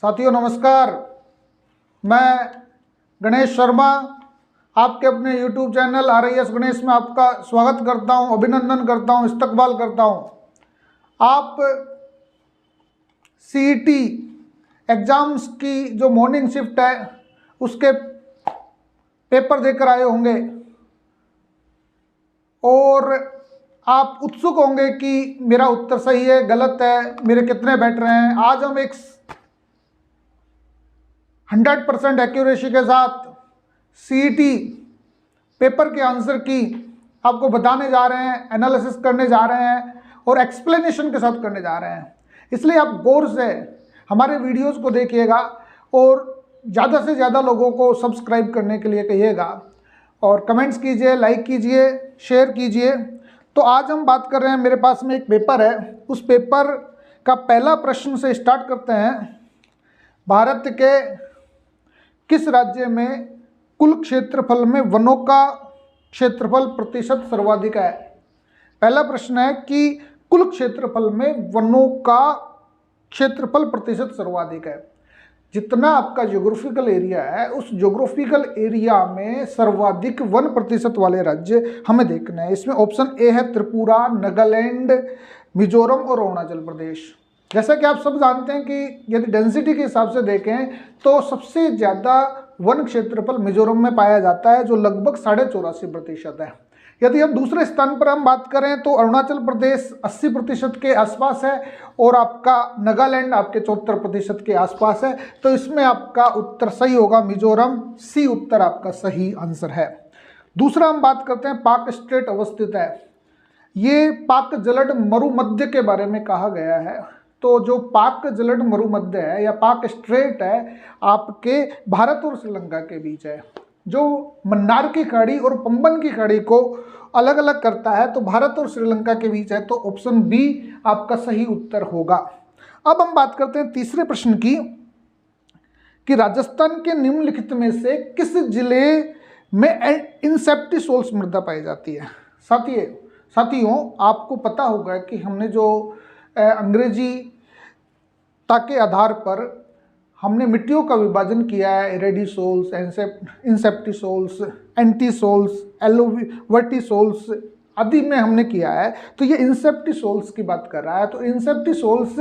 साथियों नमस्कार, मैं गणेश शर्मा आपके अपने YouTube चैनल RIS गणेश में आपका स्वागत करता हूं, अभिनंदन करता हूं, इस्तकबाल करता हूं। आप CET एग्ज़ाम्स की जो मॉर्निंग शिफ्ट है उसके पेपर देकर आए होंगे और आप उत्सुक होंगे कि मेरा उत्तर सही है, गलत है, मेरे कितने बैठ रहे हैं। आज हम एक 100% एक्यूरेसी के साथ CET पेपर के आंसर की आपको बताने जा रहे हैं, एनालिसिस करने जा रहे हैं और एक्सप्लेनेशन के साथ करने जा रहे हैं। इसलिए आप गौर से हमारे वीडियोस को देखिएगा और ज़्यादा से ज़्यादा लोगों को सब्सक्राइब करने के लिए कहिएगा और कमेंट्स कीजिए, लाइक कीजिए, शेयर कीजिए। तो आज हम बात कर रहे हैं, मेरे पास में एक पेपर है, उस पेपर का पहला प्रश्न से स्टार्ट करते हैं। भारत के किस राज्य में कुल क्षेत्रफल में वनों का क्षेत्रफल प्रतिशत सर्वाधिक है? पहला प्रश्न है कि कुल क्षेत्रफल में वनों का क्षेत्रफल प्रतिशत सर्वाधिक है। जितना आपका ज्योग्राफिकल एरिया है, उस ज्योग्राफिकल एरिया में सर्वाधिक वन प्रतिशत वाले राज्य हमें देखना है। इसमें ऑप्शन ए है त्रिपुरा, नागालैंड, मिजोरम और अरुणाचल प्रदेश। जैसा कि आप सब जानते हैं कि यदि डेंसिटी के हिसाब से देखें तो सबसे ज़्यादा वन क्षेत्रफल मिजोरम में पाया जाता है, जो लगभग 84.5% है। यदि हम दूसरे स्थान पर हम बात करें तो अरुणाचल प्रदेश 80% के आसपास है और आपका नागालैंड आपके 74% के आसपास है। तो इसमें आपका उत्तर सही होगा, मिजोरम। सी उत्तर आपका सही आंसर है। दूसरा हम बात करते हैं, पाक स्ट्रेट अवस्थित है। ये पाक जलद मरुमध्य के बारे में कहा गया है। तो जो पाक जलद मरुमध्य है या पाक स्ट्रेट है, आपके भारत और श्रीलंका के बीच है, जो मन्नार की खाड़ी और पंबन की खाड़ी को अलग अलग करता है। तो भारत और श्रीलंका के बीच है, तो ऑप्शन बी आपका सही उत्तर होगा। अब हम बात करते हैं तीसरे प्रश्न की कि राजस्थान के निम्नलिखित में से किस जिले में इंसेप्टिसोल्स मृदा पाई जाती है? साथियों आपको पता होगा कि हमने जो अंग्रेजी के आधार पर हमने मिट्टियों का विभाजन किया है, एरेडिसोल्स, इंसेप्टिसोल्स, एंटीसोल्स, एलोवर्टिसोल्स आदि में हमने किया है। तो ये इंसेप्टिसोल्स की बात कर रहा है। तो इंसेप्टिसोल्स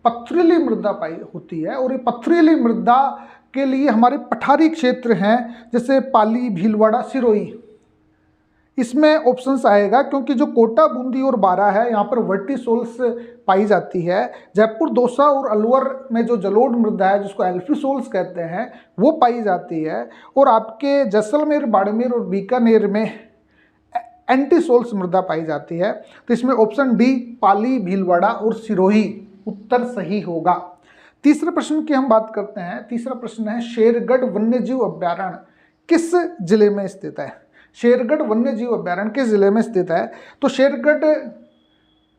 पथरीली मृदा पाई होती है और ये पथरीली मृदा के लिए हमारे पठारी क्षेत्र हैं, जैसे पाली, भीलवाड़ा, सिरोही। इसमें ऑप्शंस आएगा क्योंकि जो कोटा, बूंदी और बारा है, यहाँ पर वर्टिसोल्स पाई जाती है। जयपुर, दौसा और अलवर में जो जलोढ़ मृदा है, जिसको एल्फिसोल्स कहते हैं, वो पाई जाती है। और आपके जैसलमेर, बाड़मेर और बीकानेर में एंटीसोल्स मृदा पाई जाती है। तो इसमें ऑप्शन डी पाली, भीलवाड़ा और सिरोही उत्तर सही होगा। तीसरे प्रश्न की हम बात करते हैं। तीसरा प्रश्न है, शेरगढ़ वन्यजीव अभ्यारण्य किस जिले में स्थित है? शेरगढ़ वन्यजीव अभ्यारण्य किस जिले में स्थित है? तो शेरगढ़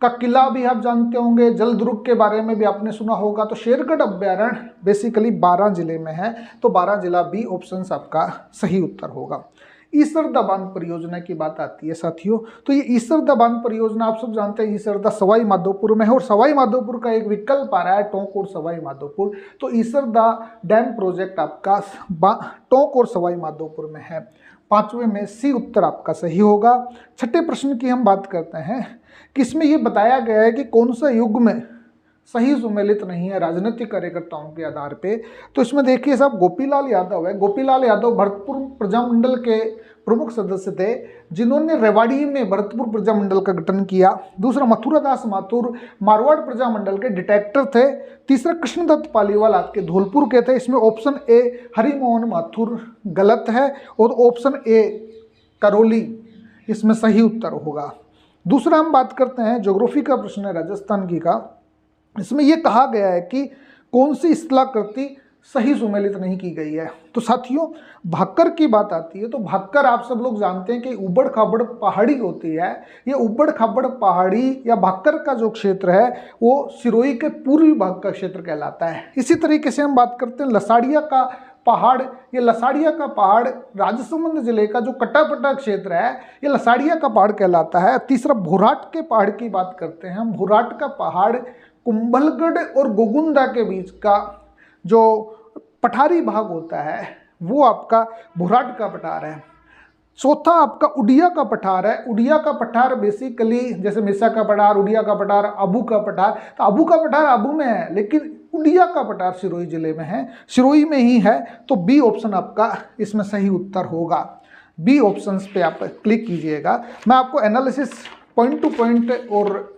का किला भी आप जानते होंगे, जलदुर्ग के बारे में भी आपने सुना होगा। तो शेरगढ़ अभ्यारण्य बेसिकली 12 जिले में है, तो 12 जिला बी ऑप्शन आपका सही उत्तर होगा। ईसरदा बांध परियोजना की बात आती है साथियों। तो ये ईसरदा बांध परियोजना आप सब जानते हैं, ईसरदा सवाई माधोपुर में है और सवाई माधोपुर का एक विकल्प आ रहा है, टोंक और सवाई माधोपुर। तो ईसरदा डैम प्रोजेक्ट आपका टोंक और सवाई माधोपुर में है। पांचवें में सी उत्तर आपका सही होगा। छठे प्रश्न की हम बात करते हैं कि इसमें ये बताया गया है कि कौन सा युग में सही सुमेलित नहीं है राजनीतिक कार्यकर्ताओं के आधार पे। तो इसमें देखिए साहब, गोपीलाल यादव है। गोपीलाल यादव भरतपुर प्रजामंडल के प्रमुख सदस्य थे, जिन्होंने रेवाड़ी में भरतपुर प्रजामंडल का गठन किया। दूसरा, मथुरादास माथुर मारवाड़ प्रजामंडल के डिटेक्टर थे। तीसरा, कृष्णदत्त पालीवाल आपके धौलपुर के थे। इसमें ऑप्शन ए हरिमोहन माथुर गलत है और ऑप्शन ए करौली इसमें सही उत्तर होगा। दूसरा हम बात करते हैं, ज्योग्राफी का प्रश्न है राजस्थान की का। इसमें यह कहा गया है कि कौन सी स्थलाकृति सही सुमेलित नहीं की गई है। तो साथियों भाक्कर की बात आती है। तो भाक्कर आप सब लोग जानते हैं कि उबड़ खाबड़ पहाड़ी होती है। ये उबड़ खाबड़ पहाड़ी या भाक्कर का जो क्षेत्र है वो सिरोही के पूर्वी भाग का क्षेत्र कहलाता है। इसी तरीके से हम बात करते हैं लसाड़िया का पहाड़। ये लसाड़िया का पहाड़ राजसमंद जिले का जो कटापटा क्षेत्र है, ये लसाड़िया का पहाड़ कहलाता है। तीसरा, भोराट के पहाड़ की बात करते हैं हम। भोराट का पहाड़ कुंभलगढ़ और गोगुंदा के बीच का जो पठारी भाग होता है वो आपका भुराट का पठार है। चौथा आपका उड़िया का पठार है। उड़िया का पठार बेसिकली जैसे मिर्सा का पठार, उड़िया का पठार, अबू का पठार, तो अबू का पठार अबू में है, लेकिन उड़िया का पठार सिरोही जिले में है, सिरोही में ही है। तो बी ऑप्शन आपका इसमें सही उत्तर होगा। बी ऑप्शन पे आप क्लिक कीजिएगा। मैं आपको एनालिसिस पॉइंट टू पॉइंट और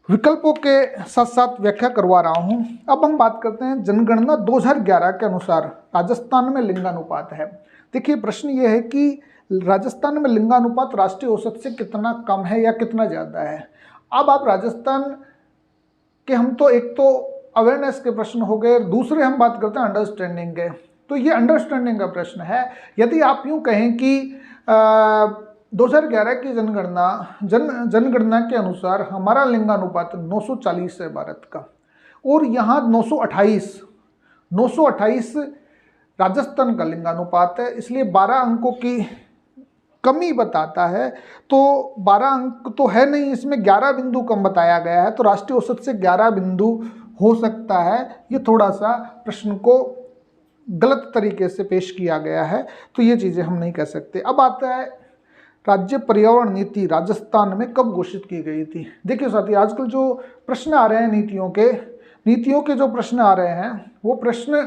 विकल्पों के साथ साथ व्याख्या करवा रहा हूं। अब हम बात करते हैं जनगणना 2011 के अनुसार राजस्थान में लिंगानुपात है। देखिए प्रश्न ये है कि राजस्थान में लिंगानुपात राष्ट्रीय औसत से कितना कम है या कितना ज़्यादा है। अब आप राजस्थान के, हम तो एक तो अवेयरनेस के प्रश्न हो गए, दूसरे हम बात करते हैं अंडरस्टैंडिंग के। तो ये अंडरस्टैंडिंग का प्रश्न है। यदि आप यूँ कहें कि 2011 की जनगणना के अनुसार हमारा लिंगानुपात 940 है भारत का, और यहाँ 928 राजस्थान का लिंगानुपात है, इसलिए 12 अंकों की कमी बताता है। तो 12 अंक तो है नहीं, इसमें 11 बिंदु कम बताया गया है, तो राष्ट्रीय औसत से 11 बिंदु हो सकता है। ये थोड़ा सा प्रश्न को गलत तरीके से पेश किया गया है, तो ये चीज़ें हम नहीं कह सकते। अब आता है राज्य पर्यावरण नीति राजस्थान में कब घोषित की गई थी। देखिए साथी, आजकल जो प्रश्न आ रहे हैं नीतियों के जो प्रश्न आ रहे हैं वो प्रश्न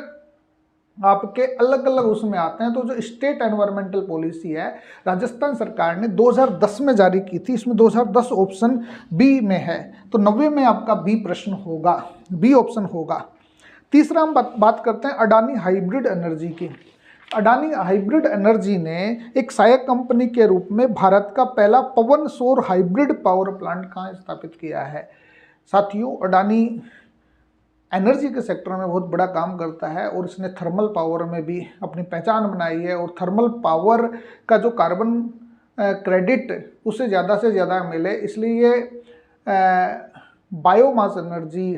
आपके अलग अलग उसमें आते हैं। तो जो स्टेट एनवायरमेंटल पॉलिसी है राजस्थान सरकार ने 2010 में जारी की थी, इसमें 2010 ऑप्शन बी में है, तो 90 में आपका बी प्रश्न होगा, बी ऑप्शन होगा। तीसरा हम बात करते हैं अडानी हाइब्रिड एनर्जी की। अडानी हाइब्रिड एनर्जी ने एक सहायक कंपनी के रूप में भारत का पहला पवन सौर हाइब्रिड पावर प्लांट कहाँ स्थापित किया है। साथियों, अडानी एनर्जी के सेक्टर में बहुत बड़ा काम करता है और इसने थर्मल पावर में भी अपनी पहचान बनाई है, और थर्मल पावर का जो कार्बन क्रेडिट उसे ज़्यादा से ज़्यादा मिले, इसलिए biomass energy,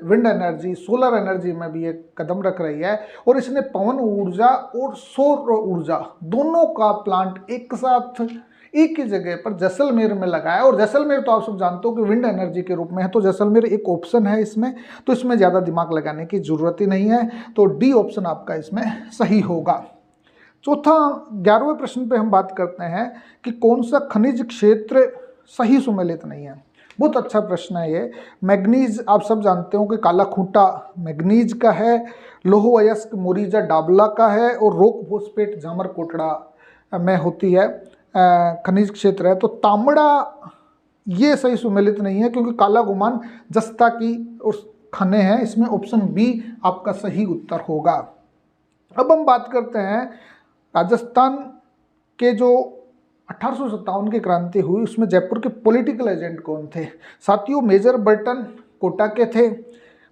wind energy, solar energy में भी एक कदम रख रही है, और इसने पवन ऊर्जा और सौर ऊर्जा दोनों का प्लांट एक साथ एक ही जगह पर जैसलमेर में लगाया। और जैसलमेर तो आप सब जानते हो कि विंड एनर्जी के रूप में है, तो जैसलमेर एक ऑप्शन है इसमें, तो इसमें ज़्यादा दिमाग लगाने की जरूरत ही नहीं है, तो डी ऑप्शन आपका इसमें सही होगा। चौथा 11वें प्रश्न पे हम बात करते हैं कि कौन सा खनिज क्षेत्र सही सुमेलित नहीं है। बहुत अच्छा प्रश्न है ये। मैग्नीज आप सब जानते हो कि काला खूंटा मैग्नीज का है, लोह अयस्क मोरिजा डाबला का है, और रोक फोस्फेट जामर कोटड़ा में होती है खनिज क्षेत्र है। तो तांबड़ा ये सही सुमेलित नहीं है, क्योंकि काला गुमान जस्ता की उस खाने हैं, इसमें ऑप्शन बी आपका सही उत्तर होगा। अब हम बात करते हैं राजस्थान के जो 1857 की क्रांति हुई उसमें जयपुर के पॉलिटिकल एजेंट कौन थे। साथियों, मेजर बर्टन कोटा के थे,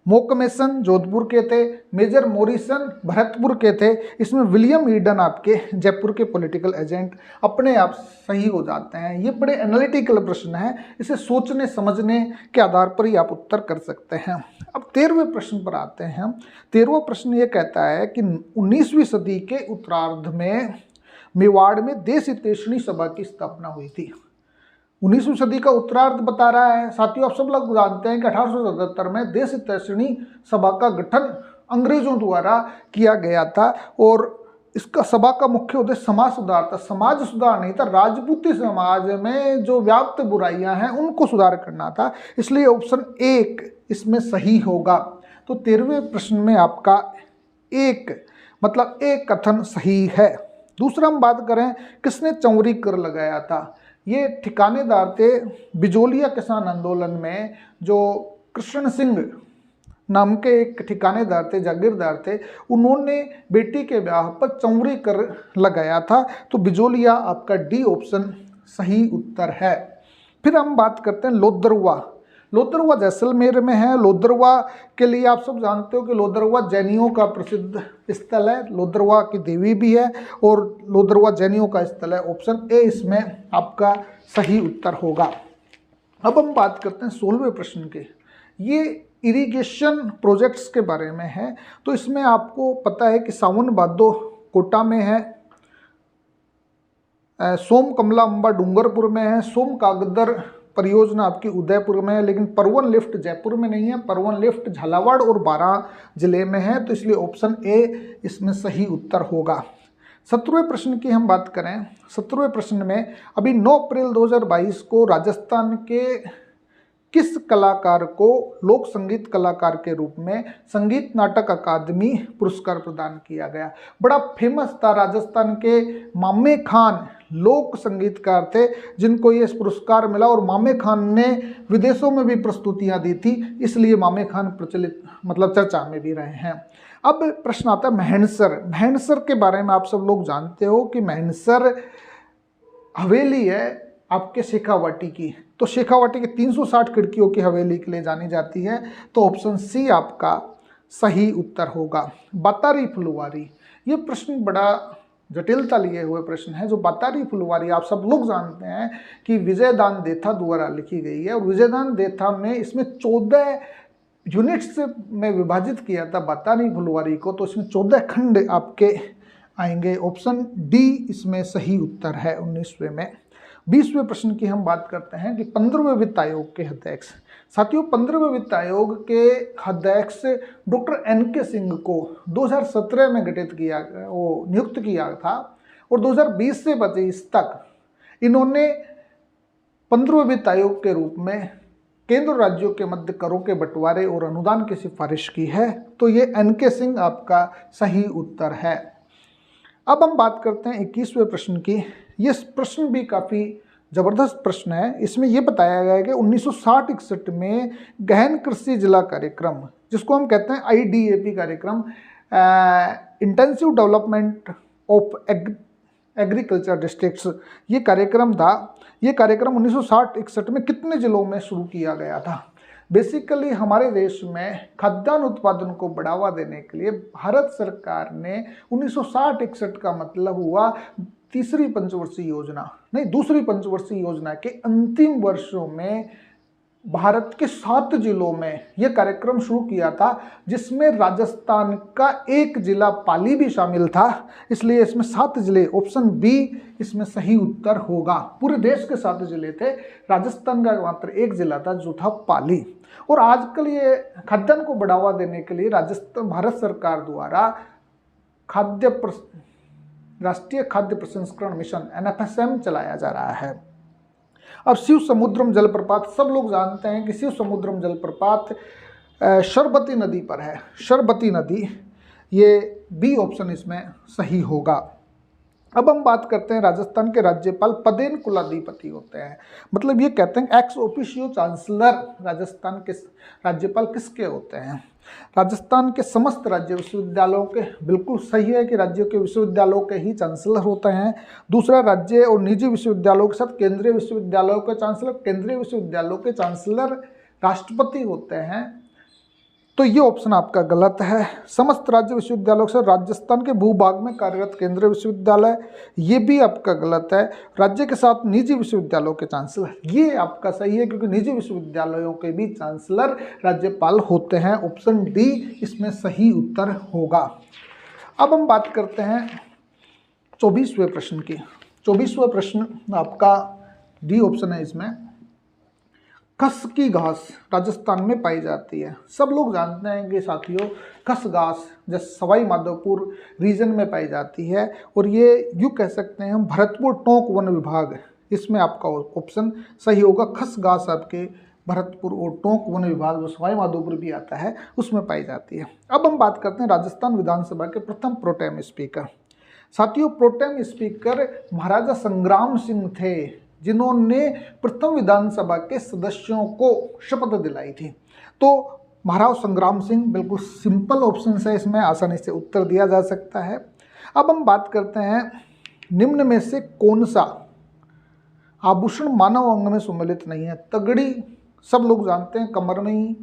मोकमेसन जोधपुर के थे, मेजर मॉरिसन भरतपुर के थे। इसमें विलियम ईडन आपके जयपुर के पॉलिटिकल एजेंट अपने आप सही हो जाते हैं। ये बड़े एनालिटिकल प्रश्न है, इसे सोचने समझने के आधार पर ही आप उत्तर कर सकते हैं। अब 13वें प्रश्न पर आते हैं। 13वां प्रश्न ये कहता है कि 19वीं सदी के उत्तरार्ध में मेवाड़ में देश हितैषणी सभा की स्थापना हुई थी। 19वीं सदी का उत्तरार्ध बता रहा है। साथियों, आप सब लोग जानते हैं कि 1877 में देश हितैषणी सभा का गठन अंग्रेजों द्वारा किया गया था, और इसका सभा का मुख्य उद्देश्य समाज सुधार था। समाज सुधार नहीं था, राजपूती समाज में जो व्याप्त बुराइयां हैं उनको सुधार करना था, इसलिए ऑप्शन 1 इसमें सही होगा। तो 13वें प्रश्न में आपका एक कथन सही है। दूसरा हम बात करें किसने चौरी कर लगाया था। ये ठिकानेदार थे बिजोलिया किसान आंदोलन में, जो कृष्ण सिंह नाम के एक ठिकानेदार थे, जागीरदार थे, उन्होंने बेटी के ब्याह पर चौरी कर लगाया था। तो बिजोलिया आपका डी ऑप्शन सही उत्तर है। फिर हम बात करते हैं लोदरवा। लोदरवा जैसलमेर में है। लोदरवा के लिए आप सब जानते हो कि लोदरवा जैनियों का प्रसिद्ध स्थल है, लोदरवा की देवी भी है, और लोदरवा जैनियों का स्थल है। ऑप्शन ए इसमें आपका सही उत्तर होगा। अब हम बात करते हैं 16वें प्रश्न के। ये इरिगेशन प्रोजेक्ट्स के बारे में है। तो इसमें आपको पता है कि सावन भादो कोटा में है, सोम कमला अम्बा डूंगरपुर में है, सोम कागदर परियोजना आपकी उदयपुर में है, लेकिन परवन लिफ्ट जयपुर में नहीं है, परवन लिफ्ट झालावाड़ और बारां जिले में है, तो इसलिए ऑप्शन ए इसमें सही उत्तर होगा। 17वें प्रश्न की हम बात करें। 17वें प्रश्न में अभी 9 अप्रैल 2022 को राजस्थान के किस कलाकार को लोक संगीत कलाकार के रूप में संगीत नाटक अकादमी पुरस्कार प्रदान किया गया। बड़ा फेमस था, राजस्थान के मामे खान लोक संगीतकार थे जिनको ये पुरस्कार मिला, और मामे खान ने विदेशों में भी प्रस्तुतियां दी थी, इसलिए मामे खान प्रचलित चर्चा में भी रहे हैं। अब प्रश्न आता है महणसर। महणसर के बारे में आप सब लोग जानते हो कि महणसर हवेली है आपके शेखावाटी की, तो शेखावाटी की 360 खिड़कियों की हवेली के लिए जानी जाती है, तो ऑप्शन सी आपका सही उत्तर होगा। बातारी फुलवारी, ये प्रश्न बड़ा जटिलता लिए हुए प्रश्न है। जो बातारी फुलवारी आप सब लोग जानते हैं कि विजयदान देथा द्वारा लिखी गई है, और विजयदान देथा में इसमें 14 यूनिट्स में विभाजित किया था बातारी फुलवारी को, तो इसमें 14 खंड आपके आएंगे। ऑप्शन डी इसमें सही उत्तर है 19वें में। 20वें प्रश्न की हम बात करते हैं कि 15वें वित्त आयोग के अध्यक्ष। साथियों 15वें वित्त आयोग के अध्यक्ष डॉक्टर NK सिंह को 2017 में नियुक्त किया था, और 2020 से 2025 तक इन्होंने 15वें वित्त आयोग के रूप में केंद्र राज्यों के मध्य करों के बंटवारे और अनुदान की सिफारिश की है, तो ये NK सिंह आपका सही उत्तर है। अब हम बात करते हैं 21वें प्रश्न की। ये प्रश्न भी काफ़ी ज़बरदस्त प्रश्न है। इसमें यह बताया गया है कि 1960-61 में गहन कृषि जिला कार्यक्रम, जिसको हम कहते हैं IDAP कार्यक्रम, intensive development of agriculture districts, ये कार्यक्रम था। ये कार्यक्रम 1960-61 में कितने जिलों में शुरू किया गया था? बेसिकली हमारे देश में खाद्यान्न उत्पादन को बढ़ावा देने के लिए भारत सरकार ने 1960-61 का मतलब हुआ दूसरी पंचवर्षीय योजना के अंतिम वर्षों में भारत के 7 जिलों में यह कार्यक्रम शुरू किया था, जिसमें राजस्थान का एक जिला पाली भी शामिल था, इसलिए इसमें 7 जिले, ऑप्शन बी इसमें सही उत्तर होगा। पूरे देश के 7 जिले थे, राजस्थान का मात्र एक जिला था जो था पाली। और आजकल ये खाद्यान्न को बढ़ावा देने के लिए भारत सरकार द्वारा राष्ट्रीय खाद्य प्रसंस्करण मिशन NFSM चलाया जा रहा है। अब शिव समुद्रम जलप्रपात, सब लोग जानते हैं कि शिव समुद्रम जलप्रपात शरबती नदी पर है, शरबती नदी, ये बी ऑप्शन इसमें सही होगा। अब हम बात करते हैं राजस्थान के राज्यपाल पदेन कुलाधिपति होते हैं, मतलब ये कहते हैं एक्स ऑफिशियो चांसलर राजस्थान के राज्यपाल किसके होते हैं? राजस्थान के समस्त राज्य विश्वविद्यालयों के, बिल्कुल सही है कि राज्यों के विश्वविद्यालयों के ही चांसलर होते हैं। दूसरा, राज्य और निजी विश्वविद्यालयों के साथ केंद्रीय विश्वविद्यालयों के चांसलर, केंद्रीय विश्वविद्यालयों के चांसलर राष्ट्रपति होते हैं, तो ये ऑप्शन आपका गलत है। समस्त राज्य विश्वविद्यालयों से राजस्थान के भूभाग में कार्यरत केंद्रीय विश्वविद्यालय, ये भी आपका गलत है। राज्य के साथ निजी विश्वविद्यालयों के चांसलर, ये आपका सही है, क्योंकि निजी विश्वविद्यालयों के भी चांसलर राज्यपाल होते हैं। ऑप्शन डी इसमें सही उत्तर होगा। अब हम बात करते हैं 24वें प्रश्न की। 24वां प्रश्न आपका डी ऑप्शन है इसमें। खस की घास राजस्थान में पाई जाती है। सब लोग जानते हैं कि साथियों खस घास जैसे सवाई माधोपुर रीजन में पाई जाती है, और ये यूँ कह सकते हैं हम भरतपुर टोंक वन विभाग, इसमें आपका ऑप्शन सही होगा। खस घास आपके भरतपुर और टोंक वन विभाग जो सवाई माधोपुर भी आता है उसमें पाई जाती है। अब हम बात करते हैं राजस्थान विधानसभा के प्रथम प्रोटेम स्पीकर। साथियों प्रोटेम स्पीकर महाराजा संग्राम सिंह थे, जिन्होंने प्रथम विधानसभा के सदस्यों को शपथ दिलाई थी। तो महाराज संग्राम सिंह, बिल्कुल सिंपल ऑप्शन है, इसमें आसानी से उत्तर दिया जा सकता है। अब हम बात करते हैं निम्न में से कौन सा आभूषण मानव अंग में सम्मिलित नहीं है? तगड़ी सब लोग जानते हैं कमर में ही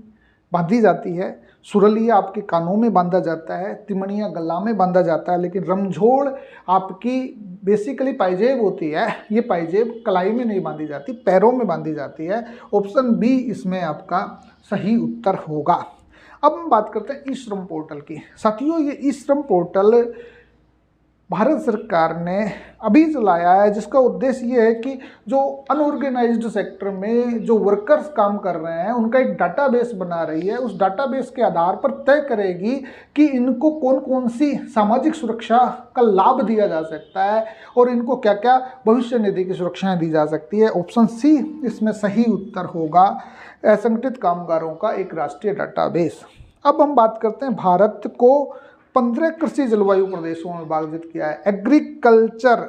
बांधी जाती है, सुरलिया आपके कानों में बांधा जाता है, तिमणिया गला में बांधा जाता है, लेकिन रमझोड़ आपकी बेसिकली पायजेब होती है, ये पायजेब कलाई में नहीं बांधी जाती, पैरों में बांधी जाती है। ऑप्शन बी इसमें आपका सही उत्तर होगा। अब हम बात करते हैं ई श्रम पोर्टल की। साथियों ये ई श्रम पोर्टल भारत सरकार ने अभी चलाया है, जिसका उद्देश्य ये है कि जो अनऑर्गेनाइज्ड सेक्टर में जो वर्कर्स काम कर रहे हैं उनका एक डाटाबेस बना रही है। उस डाटाबेस के आधार पर तय करेगी कि इनको कौन कौन सी सामाजिक सुरक्षा का लाभ दिया जा सकता है और इनको क्या क्या भविष्य निधि की सुरक्षाएं दी जा सकती है। ऑप्शन सी इसमें सही उत्तर होगा, असंगठित कामगारों का एक राष्ट्रीय डाटाबेस। अब हम बात करते हैं, भारत को 15 कृषि जलवायु प्रदेशों में विभाजित किया है। एग्रीकल्चर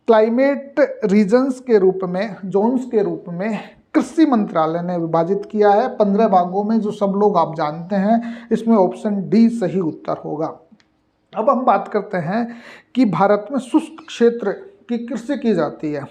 क्लाइमेट रीजन्स के रूप में, जोन्स के रूप में कृषि मंत्रालय ने विभाजित किया है 15 भागों में, जो सब लोग आप जानते हैं। इसमें ऑप्शन डी सही उत्तर होगा। अब हम बात करते हैं कि भारत में शुष्क क्षेत्र की कृषि की जाती है।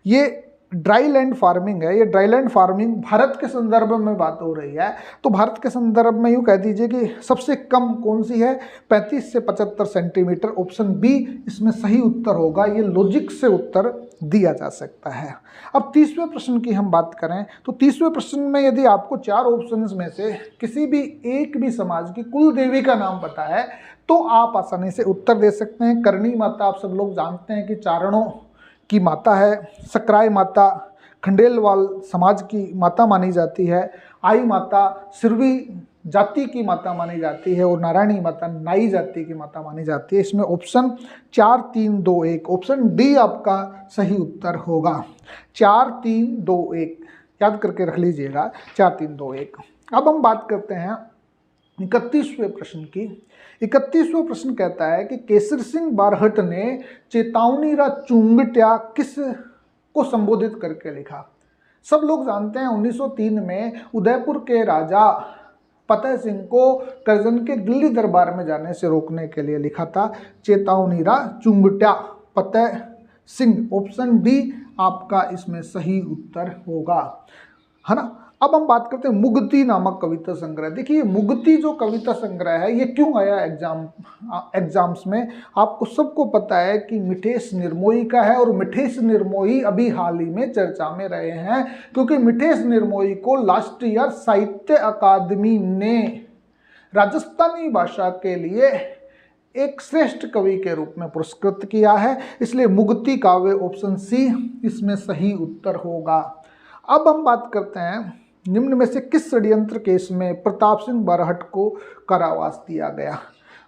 ये ड्राई लैंड फार्मिंग है। ये ड्राई लैंड फार्मिंग भारत के संदर्भ में बात हो रही है, तो भारत के संदर्भ में यूँ कह दीजिए कि सबसे कम कौन सी है, 35 से 75 सेंटीमीटर। ऑप्शन बी इसमें सही उत्तर होगा। ये लॉजिक से उत्तर दिया जा सकता है। अब 30वें प्रश्न की हम बात करें तो 30वें प्रश्न में यदि आपको 4 ऑप्शंस में से किसी भी एक भी समाज की कुल देवी का नाम पता है तो आप आसानी से उत्तर दे सकते हैं। करणी माता आप सब लोग जानते हैं कि चारणों की माता है। सकराय माता खंडेलवाल समाज की माता मानी जाती है। आई माता सिरवी जाति की माता मानी जाती है और नारायणी माता नाई जाति की माता मानी जाती है। इसमें ऑप्शन 4 3 2 1, ऑप्शन डी आपका सही उत्तर होगा। 4 3 2 1 याद करके रख लीजिएगा, 4 3 2 1। अब हम बात करते हैं 31वें प्रश्न की। 31वां प्रश्न कहता है कि केसर सिंह बारहट ने चेतावनी रा चुंगट्या किस को संबोधित करके लिखा। सब लोग जानते हैं 1903 में उदयपुर के राजा फतेह सिंह को करजन के दिल्ली दरबार में जाने से रोकने के लिए लिखा था चेतावनी रा चुंगट्या फतेह सिंह। ऑप्शन डी आपका इसमें सही उत्तर होगा, है ना। अब हम बात करते हैं मुगती नामक कविता संग्रह। देखिए मुगती जो कविता संग्रह है ये क्यों आया एग्जाम्स में, आपको सबको पता है कि मिठेश निर्मोही का है। और मिठेश निर्मोही अभी हाल ही में चर्चा में रहे हैं क्योंकि मिठेश निर्मोही को लास्ट ईयर साहित्य अकादमी ने राजस्थानी भाषा के लिए एक श्रेष्ठ कवि के रूप में पुरस्कृत किया है। इसलिए मुगती काव्य ऑप्शन सी इसमें सही उत्तर होगा। अब हम बात करते हैं निम्न में से किस षड्यंत्र केस में प्रताप सिंह बारहट को कारावास दिया गया।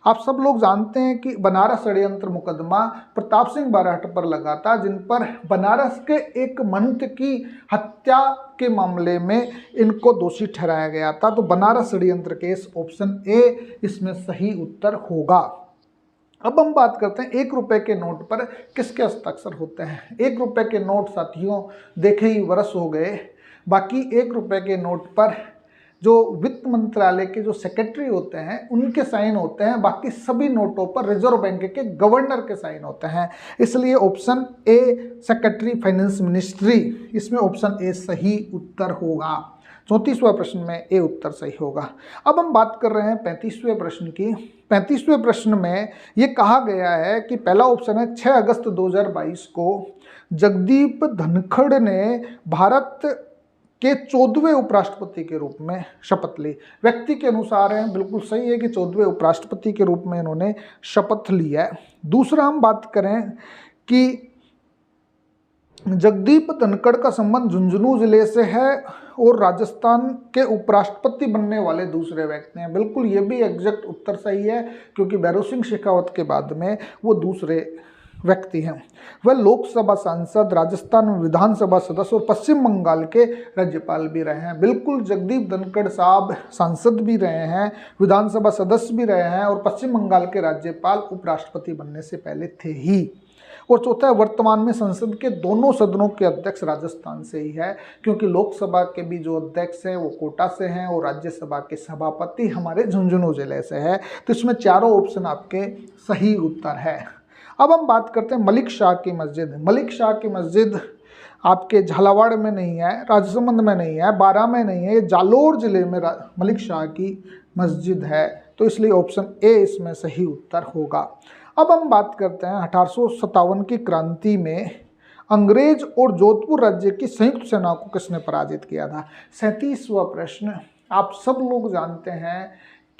आप सब लोग जानते हैं कि बनारस षड्यंत्र मुकदमा प्रताप सिंह बारहट पर लगा था, जिन पर बनारस के एक महंत की हत्या के मामले में इनको दोषी ठहराया गया था। तो बनारस षड्यंत्र केस ऑप्शन ए इसमें सही उत्तर होगा। अब हम बात करते हैं 1 रुपए के नोट पर किसके हस्ताक्षर होते हैं। 1 रुपए के नोट साथियों देखे ही वर्ष हो गए, बाकी 1 रुपए के नोट पर जो वित्त मंत्रालय के जो सेक्रेटरी होते हैं उनके साइन होते हैं। बाकी सभी नोटों पर रिजर्व बैंक के गवर्नर के साइन होते हैं। इसलिए option A secretary finance ministry, इसमें ऑप्शन ए सही उत्तर होगा। 34वां प्रश्न में ए उत्तर सही होगा। अब हम बात कर रहे हैं 35वें प्रश्न की। 35वें प्रश्न में ये कहा गया है कि पहला ऑप्शन है 6 अगस्त 2022 को जगदीप धनखड़ ने भारत के 14वें उपराष्ट्रपति के रूप में शपथ ली। व्यक्ति के अनुसार है, बिल्कुल सही है कि 14वें उपराष्ट्रपति के रूप में इन्होंने शपथ ली है। दूसरा हम बात करें कि जगदीप धनखड़ का संबंध झुंझुनू जिले से है और राजस्थान के उपराष्ट्रपति बनने वाले दूसरे व्यक्ति हैं। बिल्कुल ये भी एग्जैक्ट उत्तर सही है क्योंकि भैरों सिंह शेखावत के बाद में वो दूसरे व्यक्ति हैं। वह लोकसभा सांसद, राजस्थान विधानसभा सदस्य और पश्चिम बंगाल के राज्यपाल भी रहे हैं। बिल्कुल जगदीप धनखड़ साहब सांसद भी रहे हैं, विधानसभा सदस्य भी रहे हैं और पश्चिम बंगाल के राज्यपाल उपराष्ट्रपति बनने से पहले थे ही। और चौथा है वर्तमान में संसद के दोनों सदनों के अध्यक्ष राजस्थान से ही है क्योंकि लोकसभा के भी जो अध्यक्ष हैं वो कोटा से हैं और राज्यसभा के सभापति हमारे झुंझुनू जिले से है। तो इसमें चारों ऑप्शन आपके सही उत्तर है। अब हम बात करते हैं मलिक शाह की मस्जिद। मलिक शाह की मस्जिद आपके झालावाड़ में नहीं है, राजसमंद में नहीं है, बारां में नहीं है, ये जालोर जिले में मलिक शाह की मस्जिद है। तो इसलिए ऑप्शन ए इसमें सही उत्तर होगा। अब हम बात करते हैं 1857 की क्रांति में अंग्रेज और जोधपुर राज्य की संयुक्त सेना को किसने पराजित किया था। 37वां प्रश्न, आप सब लोग जानते हैं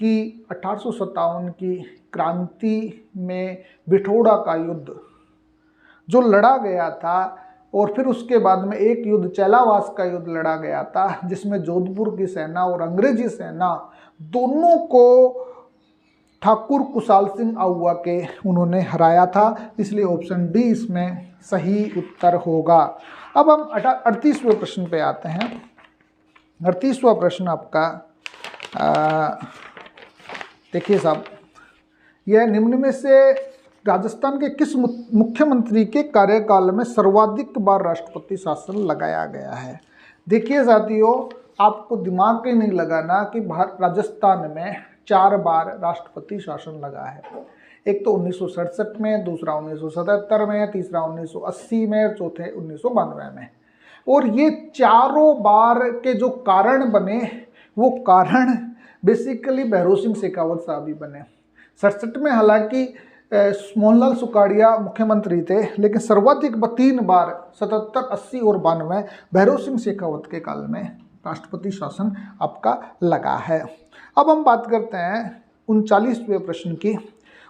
कि 1857 की क्रांति में बिठौड़ा का युद्ध जो लड़ा गया था, और फिर उसके बाद में एक युद्ध चैलावास का युद्ध लड़ा गया था, जिसमें जोधपुर की सेना और अंग्रेजी सेना दोनों को ठाकुर कुशाल सिंह आहुआ के उन्होंने हराया था। इसलिए ऑप्शन डी इसमें सही उत्तर होगा। अब हम 38वें प्रश्न पे आते हैं। 38वां प्रश्न आपका देखिए साहब, यह निम्न में से राजस्थान के किस मुख्यमंत्री के कार्यकाल में सर्वाधिक बार राष्ट्रपति शासन लगाया गया है? देखिए साथियों, आपको दिमाग ही नहीं लगाना कि राजस्थान में 4 बार राष्ट्रपति शासन लगा है। एक तो 1967 में, दूसरा 1977 में, तीसरा 1980 में और चौथे 1992 में। और ये चारों बार के जो कारण बने वो कारण बेसिकली भैरों सिंह शेखावत साहब ही बने। 67 में हालांकि मोहनलाल सुखाड़िया मुख्यमंत्री थे, लेकिन सर्वाधिक 3 बार 77, 80 और 92 भैरों सिंह शेखावत के काल में राष्ट्रपति शासन आपका लगा है। अब हम बात करते हैं 39वें प्रश्न की।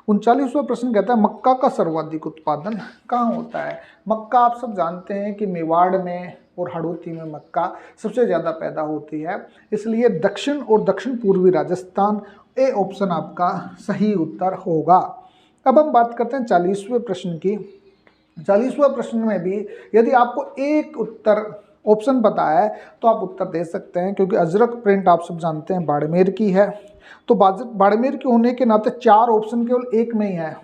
39वां प्रश्न कहता है मक्का का सर्वाधिक उत्पादन कहाँ होता है? मक्का आप सब जानते हैं कि मेवाड़ में और हड़ौती में मक्का सबसे ज़्यादा पैदा होती है, इसलिए दक्षिण और दक्षिण पूर्वी राजस्थान, ए ऑप्शन आपका सही उत्तर होगा। अब हम बात करते हैं 40वें प्रश्न की। 40वां प्रश्न में भी यदि आपको एक उत्तर ऑप्शन पता है तो आप उत्तर दे सकते हैं, क्योंकि अजरक प्रिंट आप सब जानते हैं बाड़मेर की है, तो बाड़मेर के होने के नाते 4 ऑप्शन केवल एक में ही है।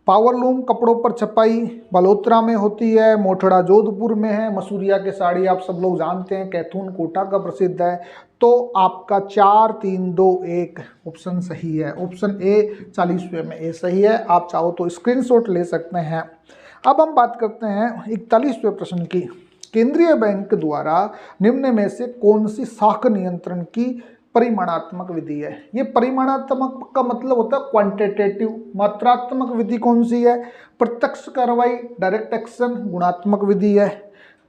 पावरलूम कपड़ों पर छपाई बलोत्रा में होती है, मोठड़ा जोधपुर में है, मसूरिया की साड़ी आप सब लोग जानते हैं कैथून कोटा का प्रसिद्ध है। तो आपका 4, 3, 2, 1 ऑप्शन सही है। ऑप्शन ए 40वें में ए सही है। आप चाहो तो स्क्रीनशॉट ले सकते हैं। अब हम बात करते हैं 41वें प्रश्न की। केंद्रीय बैंक द्वारा निम्न में से कौन सी साख नियंत्रण की परिमाणात्मक विधि है? ये परिमाणात्मक का मतलब होता है क्वांटिटेटिव। मात्रात्मक विधि कौन सी है? प्रत्यक्ष कार्रवाई, डायरेक्ट एक्शन, गुणात्मक विधि है।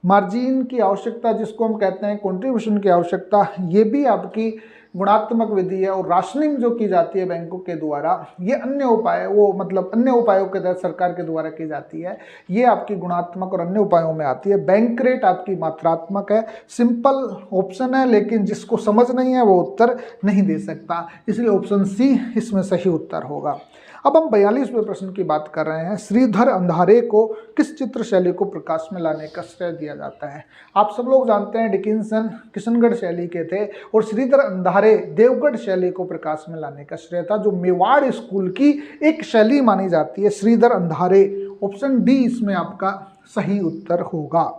मार्जिन की आवश्यकता जिसको हम कहते हैं कंट्रीब्यूशन की आवश्यकता, ये भी आपकी गुणात्मक विधि है। और राशनिंग जो की जाती है बैंकों के द्वारा, ये अन्य उपाय अन्य उपायों के तहत सरकार के द्वारा की जाती है, ये आपकी गुणात्मक और अन्य उपायों में आती है। बैंक रेट आपकी मात्रात्मक है। सिंपल ऑप्शन है, लेकिन जिसको समझ नहीं है वो उत्तर नहीं दे सकता, इसलिए ऑप्शन सी इसमें सही उत्तर होगा। अब हम 42वें प्रश्न की बात कर रहे हैं। श्रीधर अंधारे को किस चित्र शैली को प्रकाश में लाने का श्रेय दिया जाता है? आप सब लोग जानते हैं डिकिंसन किशनगढ़ शैली के थे, और श्रीधर अंधारे देवगढ़ शैली को प्रकाश में लाने का श्रेय था, जो मेवाड़ स्कूल की एक शैली मानी जाती है। श्रीधर अंधारे, ऑप्शन डी इसमें आपका सही उत्तर होगा।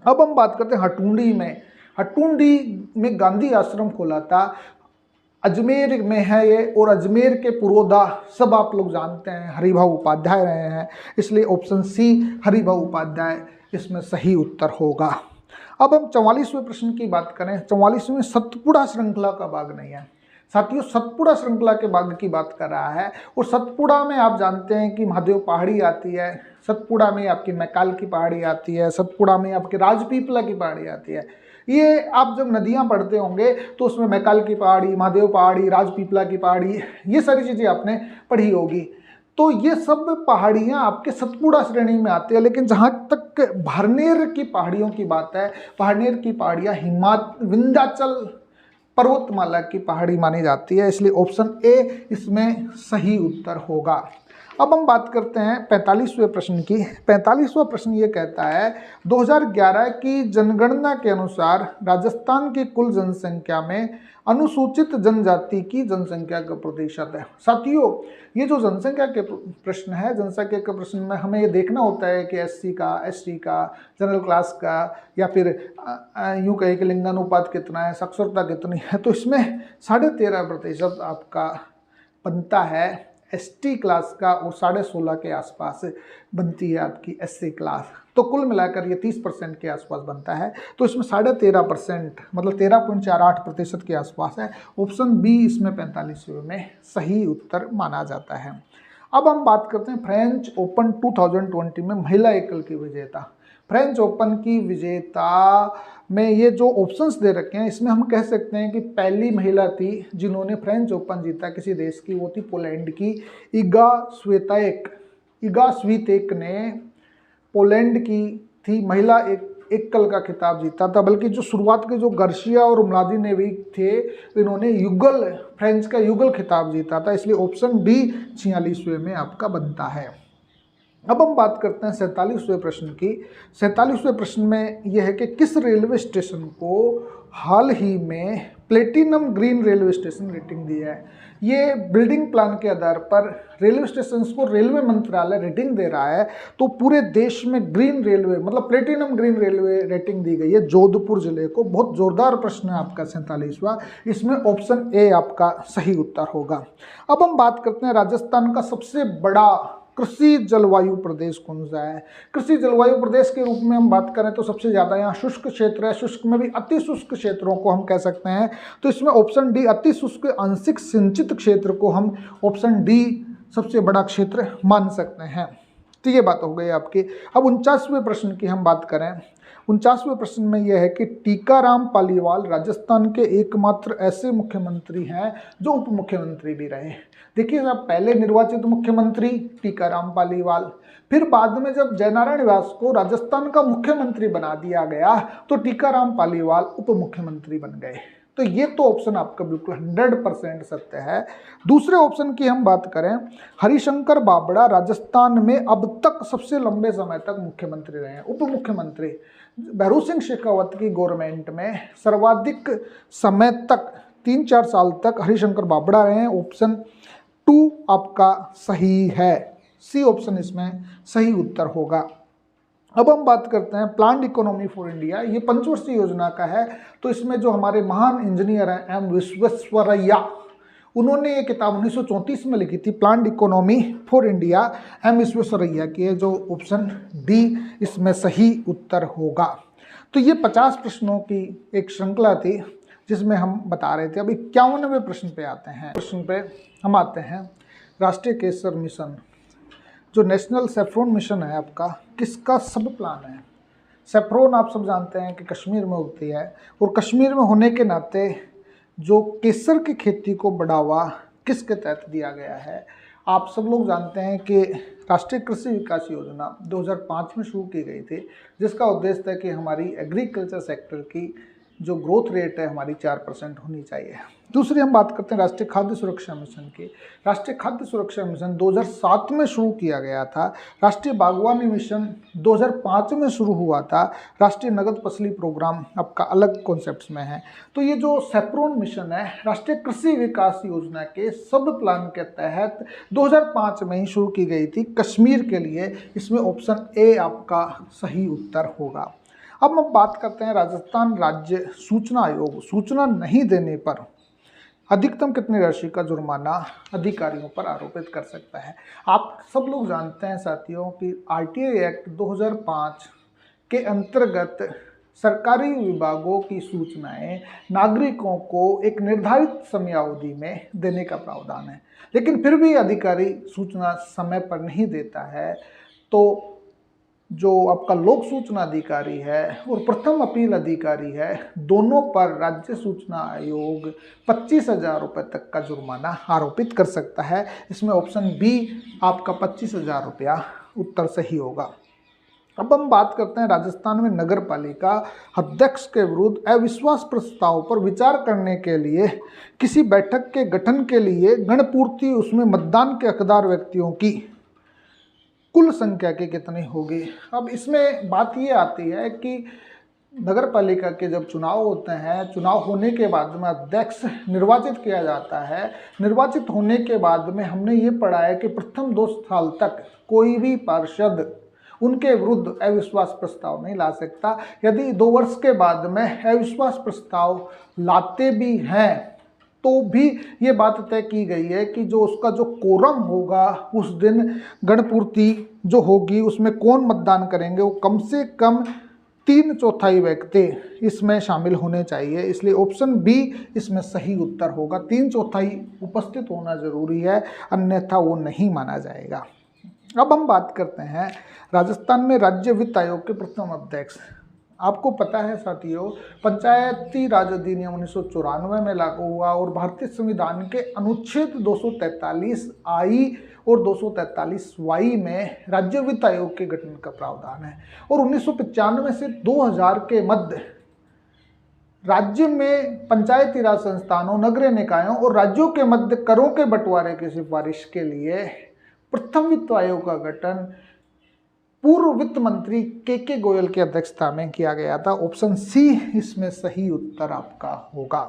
अब हम बात करते हैं हटुंडी में। हटुंडी में गांधी आश्रम खोला था, अजमेर में है ये, और अजमेर के पुरोधा सब आप लोग जानते हैं हरिभाऊ उपाध्याय रहे हैं, इसलिए ऑप्शन सी हरिभाऊ उपाध्याय इसमें सही उत्तर होगा। अब हम 44वें प्रश्न की बात करें। 44वें सतपुड़ा श्रृंखला का भाग नहीं है साथियों, सतपुड़ा श्रृंखला के भाग की बात कर रहा है। और सतपुड़ा में आप जानते हैं कि महादेव पहाड़ी आती है, सतपुड़ा में आपकी मैकाल की पहाड़ी आती है, सतपुड़ा में आपकी राजपीपला की पहाड़ी आती है। ये आप जब नदियाँ पढ़ते होंगे तो उसमें मैकाल की पहाड़ी, महादेव पहाड़ी, राजपीपला की पहाड़ी, ये सारी चीज़ें आपने पढ़ी होगी। तो ये सब पहाड़ियाँ आपके सतपुड़ा श्रेणी में आती है। लेकिन जहाँ तक भार्नेर की पहाड़ियों की बात है, भार्नेर की पहाड़ियाँ विंध्याचल पर्वतमाला की पहाड़ी मानी जाती है, इसलिए ऑप्शन ए इसमें सही उत्तर होगा। अब हम बात करते हैं 45वें प्रश्न की। 45वां प्रश्न ये कहता है 2011 की जनगणना के अनुसार राजस्थान की कुल जनसंख्या में अनुसूचित जनजाति की जनसंख्या का प्रतिशत है। साथियों, ये जो जनसंख्या के प्रश्न है, जनसंख्या के प्रश्न में हमें ये देखना होता है कि एससी का, एसटी का, जनरल क्लास का, या फिर यूँ कहे कि लिंगानुपात कितना है, साक्षरता कितनी है। तो इसमें 13.5% आपका बनता है एसटी क्लास का, और 16.5 के आसपास बनती है आपकी एससी क्लास। तो कुल मिलाकर ये 30% के आसपास बनता है। तो इसमें 13.5% मतलब 13.48% के आसपास है। ऑप्शन बी इसमें 45वें में सही उत्तर माना जाता है। अब हम बात करते हैं फ्रेंच ओपन 2020 में महिला एकल की विजेता। फ्रेंच ओपन की विजेता में ये जो ऑप्शंस दे रखे हैं इसमें हम कह सकते हैं कि पहली महिला थी जिन्होंने फ्रेंच ओपन जीता किसी देश की, वो थी पोलैंड की इगा स्वितेक। इगा स्वितेक ने पोलैंड की थी महिला एकल का खिताब जीता था। बल्कि जो शुरुआत के जो गार्सिया और म्लादिनेविक थे इन्होंने युगल, फ्रेंच का युगल खिताब जीता था। इसलिए ऑप्शन डी 46वें में आपका बनता है। अब हम बात करते हैं 47वें प्रश्न की। 47वें प्रश्न में यह है कि किस रेलवे स्टेशन को हाल ही में platinum green railway station rating दी है। ये बिल्डिंग प्लान के आधार पर रेलवे स्टेशन को रेलवे मंत्रालय रेटिंग दे रहा है, तो पूरे देश में ग्रीन रेलवे मतलब प्लेटिनम ग्रीन रेलवे रेटिंग दी गई है जोधपुर जिले को। बहुत जोरदार प्रश्न है आपका 47वां, इसमें ऑप्शन ए आपका सही उत्तर होगा। अब हम बात करते हैं राजस्थान का सबसे बड़ा कृषि जलवायु प्रदेश कौन सा है। कृषि जलवायु प्रदेश के रूप में हम बात करें तो सबसे ज़्यादा यहाँ शुष्क क्षेत्र है, शुष्क में भी अति शुष्क क्षेत्रों को हम कह सकते हैं। तो इसमें ऑप्शन डी अति शुष्क आंशिक सिंचित क्षेत्र को हम ऑप्शन डी सबसे बड़ा क्षेत्र मान सकते हैं। तो ये बात हो गई आपकी। अब 49वें प्रश्न की हम बात करें। 49वें प्रश्न में यह है कि टीकाराम पालीवाल राजस्थान के एकमात्र ऐसे मुख्यमंत्री हैं जो उप मुख्यमंत्री भी रहे। देखिए साहब, पहले निर्वाचित मुख्यमंत्री टीकाराम पालीवाल, फिर बाद में जब जयनारायण व्यास को राजस्थान का मुख्यमंत्री बना दिया गया तो टीकाराम पालीवाल उप मुख्यमंत्री बन गए। तो ये तो ऑप्शन आपका बिल्कुल 100% सत्य है। दूसरे ऑप्शन की हम बात करें, हरिशंकर बाबड़ा राजस्थान में अब तक सबसे लंबे समय तक मुख्यमंत्री रहे हैं, उप मुख्यमंत्री। भैरू सिंह शेखावत की गवर्नमेंट में सर्वाधिक समय तक 3-4 साल तक हरिशंकर बाबड़ा रहे हैं। ऑप्शन 2 आपका सही है, सी ऑप्शन इसमें सही उत्तर होगा। अब हम बात करते हैं प्लान्ड इकोनॉमी फॉर इंडिया, ये पंचवर्षीय योजना का है। तो इसमें जो हमारे महान इंजीनियर हैं एम विश्वेश्वरैया, उन्होंने ये किताब 1934 में लिखी थी, planned economy for India, M Visvesvaraya की है, जो ऑप्शन डी इसमें सही उत्तर होगा। तो ये 50 प्रश्नों की एक श्रृंखला थी जिसमें हम बता रहे थे। अब 51वें प्रश्न पे आते हैं। प्रश्न पे हम आते हैं, राष्ट्रीय केसर मिशन जो नेशनल सेफ्रॉन मिशन है आपका, किसका सब प्लान है। सेफ्रॉन आप सब जानते हैं कि कश्मीर में उगती है, और कश्मीर में होने के नाते जो केसर की खेती को बढ़ावा किसके तहत दिया गया है। आप सब लोग जानते हैं कि राष्ट्रीय कृषि विकास योजना 2005 में शुरू की गई थी, जिसका उद्देश्य था कि हमारी एग्रीकल्चर सेक्टर की जो ग्रोथ रेट है हमारी 4% होनी चाहिए। दूसरी हम बात करते हैं राष्ट्रीय खाद्य सुरक्षा मिशन की। राष्ट्रीय खाद्य सुरक्षा मिशन 2007 में शुरू किया गया था। राष्ट्रीय बागवानी मिशन 2005 में शुरू हुआ था। राष्ट्रीय नगद फसली प्रोग्राम आपका अलग कॉन्सेप्ट्स में है। तो ये जो सेफ्रॉन मिशन है राष्ट्रीय कृषि विकास योजना के सब प्लान के तहत 2005 में ही शुरू की गई थी कश्मीर के लिए। इसमें ऑप्शन ए आपका सही उत्तर होगा। अब हम बात करते हैं राजस्थान राज्य सूचना आयोग सूचना नहीं देने पर अधिकतम कितनी राशि का जुर्माना अधिकारियों पर आरोपित कर सकता है। आप सब लोग जानते हैं साथियों कि आरटीआई एक्ट 2005 के अंतर्गत सरकारी विभागों की सूचनाएं नागरिकों को एक निर्धारित समयावधि में देने का प्रावधान है, लेकिन फिर भी अधिकारी सूचना समय पर नहीं देता है तो जो आपका लोक सूचना अधिकारी है और प्रथम अपील अधिकारी है, दोनों पर राज्य सूचना आयोग 25,000 रुपये तक का जुर्माना आरोपित कर सकता है। इसमें ऑप्शन बी आपका 25,000 रुपया उत्तर सही होगा। अब हम बात करते हैं राजस्थान में नगर पालिका अध्यक्ष के विरुद्ध अविश्वास प्रस्ताव पर विचार करने के लिए किसी बैठक के गठन के लिए गणपूर्ति उसमें मतदान के हकदार व्यक्तियों की कुल संख्या की कितनी होगी। अब इसमें बात ये आती है कि नगर पालिका के जब चुनाव होते हैं, चुनाव होने के बाद में अध्यक्ष निर्वाचित किया जाता है। निर्वाचित होने के बाद में हमने ये पढ़ा है कि प्रथम 2 साल तक कोई भी पार्षद उनके विरुद्ध अविश्वास प्रस्ताव नहीं ला सकता। यदि 2 वर्ष के बाद में अविश्वास प्रस्ताव लाते भी हैं तो भी ये बात तय की गई है कि जो उसका जो कोरम होगा उस दिन गणपूर्ति जो होगी उसमें कौन मतदान करेंगे वो कम से कम 3/4 व्यक्ति इसमें शामिल होने चाहिए। इसलिए ऑप्शन बी इसमें सही उत्तर होगा। 3/4 उपस्थित होना जरूरी है, अन्यथा वो नहीं माना जाएगा। अब हम बात करते हैं राजस्थान में राज्य वित्त आयोग के प्रथम अध्यक्ष। आपको पता है साथियों, पंचायती राज अधिनियम 1994 में लागू हुआ और भारतीय संविधान के अनुच्छेद 243 आई और 243 वाई में राज्य वित्त आयोग के गठन का प्रावधान है। और 1995 से 2000 के मध्य राज्य में पंचायती राज संस्थानों, नगरीय निकायों और राज्यों के मध्य करों के बंटवारे की सिफारिश के लिए प्रथम वित्त आयोग का गठन पूर्व वित्त मंत्री के गोयल की अध्यक्षता में किया गया था। ऑप्शन सी इसमें सही उत्तर आपका होगा,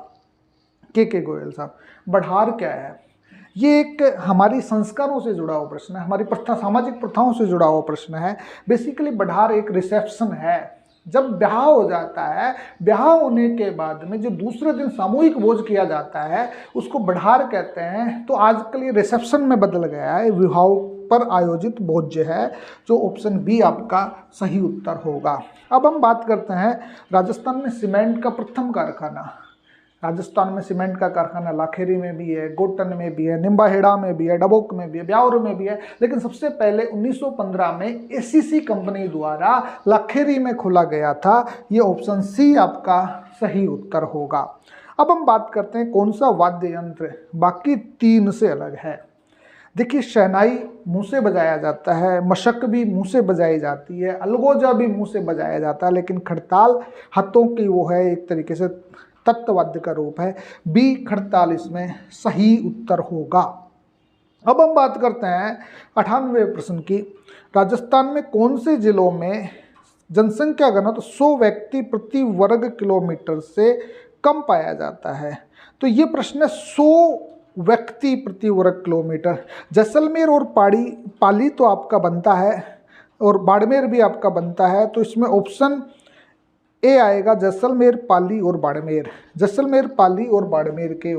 के गोयल साहब। बढ़ार क्या है? ये एक हमारी संस्कारों से जुड़ा हुआ प्रश्न है, हमारी सामाजिक प्रथाओं से जुड़ा हुआ प्रश्न है। बेसिकली बढ़ार एक रिसेप्शन है। जब ब्याह हो जाता है, ब्याह होने के बाद में जो दूसरे दिन सामूहिक भोज किया जाता है उसको बढ़ार कहते हैं। तो आजकल ये रिसेप्शन में बदल गया है, विवाह पर आयोजित भोज्य है, जो ऑप्शन बी आपका सही उत्तर होगा। अब हम बात करते हैं राजस्थान में सीमेंट का प्रथम कारखाना। राजस्थान में सीमेंट का कारखाना लाखेरी में भी है, गोटन में भी है, निम्बाहेड़ा में भी है, डबोक में भी है, ब्यावर में भी है। लेकिन सबसे पहले 1915 में एसीसी कंपनी द्वारा लाखेरी में खोला गया था। ये ऑप्शन सी आपका सही उत्तर होगा। अब हम बात करते हैं कौन सा वाद्य यंत्र बाकी तीन से अलग है। देखिए, शहनाई मुंह से बजाया जाता है, मशक भी मुंह से बजाई जाती है, अलगोजा भी मुंह से बजाया जाता है, लेकिन खड़ताल हाथों की वो है, एक तरीके से तत्वाद्य का रूप है। बी खड़ताल इसमें सही उत्तर होगा। अब हम बात करते हैं 98वें प्रश्न की। राजस्थान में कौन से जिलों में जनसंख्या घनत्व 100 व्यक्ति प्रति वर्ग किलोमीटर से कम पाया जाता है? तो ये प्रश्न है 100 व्यक्ति प्रति वर्ग किलोमीटर। जैसलमेर और पाली तो आपका बनता है और बाड़मेर भी आपका बनता है। तो इसमें ऑप्शन ए आएगा, जैसलमेर, पाली और बाड़मेर। जैसलमेर, पाली और बाड़मेर के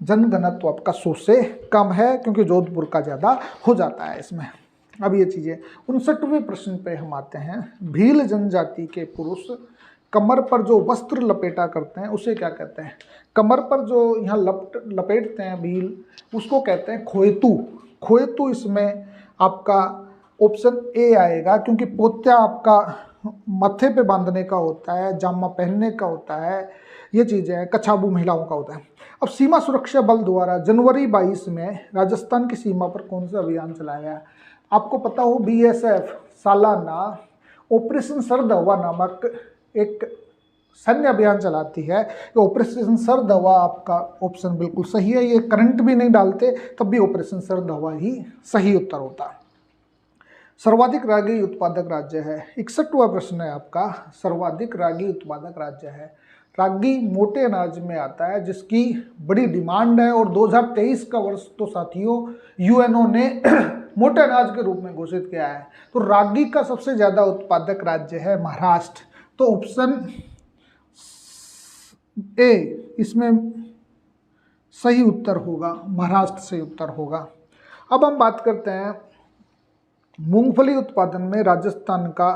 जनघनत्व आपका 100 से कम है, क्योंकि जोधपुर का ज़्यादा हो जाता है इसमें। अब ये चीज़ें 59वें प्रश्न पे हम आते हैं। भील जनजाति के पुरुष कमर पर जो वस्त्र लपेटा करते हैं उसे क्या कहते हैं? कमर पर जो यहाँ लपेटते हैं भील, उसको कहते हैं खोएतू। खोएतू इसमें आपका ऑप्शन ए आएगा, क्योंकि पोत्या आपका मत्थे पे बांधने का होता है, जामा पहनने का होता है, ये चीज़ें हैं। कछाबू महिलाओं का होता है। अब सीमा सुरक्षा बल द्वारा जनवरी 22 में राजस्थान की सीमा पर कौन सा अभियान चलाया गया? आपको पता हो, बीएसएफ सालाना ऑपरेशन सर्द हवा नामक एक सैन्य अभियान चलाती है। ऑपरेशन सर्द हवा आपका ऑप्शन बिल्कुल सही है। ये करंट भी नहीं डालते तब भी ऑपरेशन सर्द हवा ही सही उत्तर होता। सर्वाधिक रागी उत्पादक राज्य है। 61वां प्रश्न है आपका, सर्वाधिक रागी उत्पादक राज्य है। रागी मोटे अनाज में आता है, जिसकी बड़ी डिमांड है, और 2023 का वर्ष तो साथियों यूएनओ ने मोटे अनाज के रूप में घोषित किया है। तो रागी का सबसे ज़्यादा उत्पादक राज्य है महाराष्ट्र। तो ऑप्शन ए इसमें सही उत्तर होगा, महाराष्ट्र सही उत्तर होगा। अब हम बात करते हैं मूंगफली उत्पादन में राजस्थान का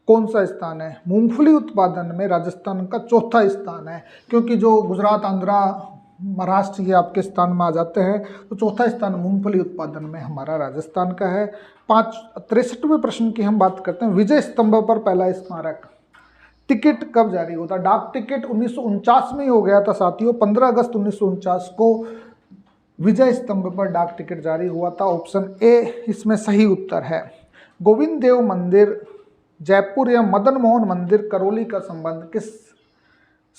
कौन सा स्थान है? मूंगफली उत्पादन में राजस्थान का चौथा स्थान है, क्योंकि जो गुजरात, आंध्रा, महाराष्ट्र ये आपके स्थान में आ जाते हैं। तो चौथा स्थान मूंगफली उत्पादन में हमारा राजस्थान का है। 63वें प्रश्न की हम बात करते हैं। विजय स्तंभ पर पहला स्मारक टिकट कब जारी होता? डाक टिकट 1949 में ही हो गया था साथियों। 15 अगस्त 1949 को विजय स्तंभ पर डाक टिकट जारी हुआ था। ऑप्शन ए इसमें सही उत्तर है। गोविंद देव मंदिर जयपुर या मदन मोहन मंदिर करौली का संबंध किस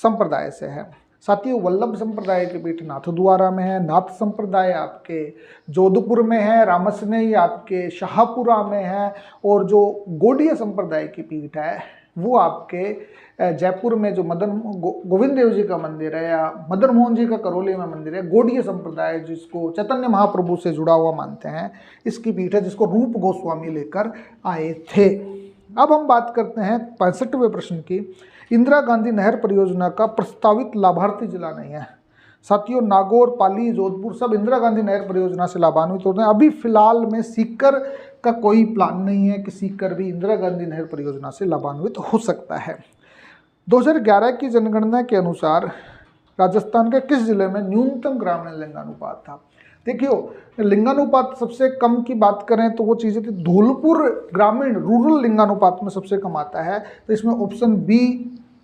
संप्रदाय से है? साथियों, वल्लभ संप्रदाय के पीठ नाथद्वारा में है, नाथ संप्रदाय आपके जोधपुर में है, रामसनेई आपके शाहपुरा में है, और जो गोडिया संप्रदाय की पीठ है वो आपके जयपुर में जो गोविंद देव जी का मंदिर है, या मदन मोहन जी का करौली में मंदिर है, गोडिया संप्रदाय जिसको चैतन्य महाप्रभु से जुड़ा हुआ मानते हैं, इसकी पीठ है, जिसको रूप गोस्वामी लेकर आए थे। अब हम बात करते हैं 65वें प्रश्न की। इंदिरा गांधी नहर परियोजना का प्रस्तावित लाभार्थी जिला नहीं है। साथियों, नागौर, पाली, जोधपुर सब इंदिरा गांधी नहर परियोजना से लाभान्वित होते हैं। अभी फिलहाल में सीकर का कोई प्लान नहीं है कि सीकर भी इंदिरा गांधी नहर परियोजना से लाभान्वित हो सकता है। 2011 की जनगणना के अनुसार राजस्थान के किस जिले में न्यूनतम ग्रामीण लिंगानुपात था? देखियो, लिंगानुपात सबसे कम की बात करें तो वो चीज़ें थी, धौलपुर ग्रामीण रूरल लिंगानुपात में सबसे कम आता है, तो इसमें ऑप्शन बी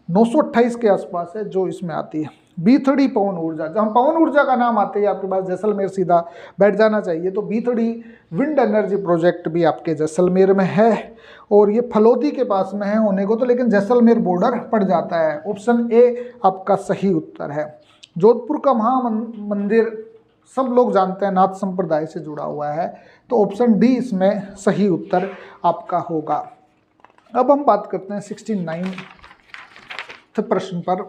928 के आसपास है जो इसमें आती है। B30 पवन ऊर्जा, जहाँ पवन ऊर्जा का नाम आते ही आपके पास जैसलमेर सीधा बैठ जाना चाहिए, तो B30 विंड एनर्जी प्रोजेक्ट भी आपके जैसलमेर में है और ये फलोदी के पास में है होने को तो, लेकिन जैसलमेर बॉर्डर पड़ जाता है। ऑप्शन ए आपका सही उत्तर है। जोधपुर का महामंदिर सब लोग जानते हैं नाथ संप्रदाय से जुड़ा हुआ है, तो ऑप्शन डी इसमें सही उत्तर आपका होगा। अब हम बात करते हैं 69 प्रश्न पर।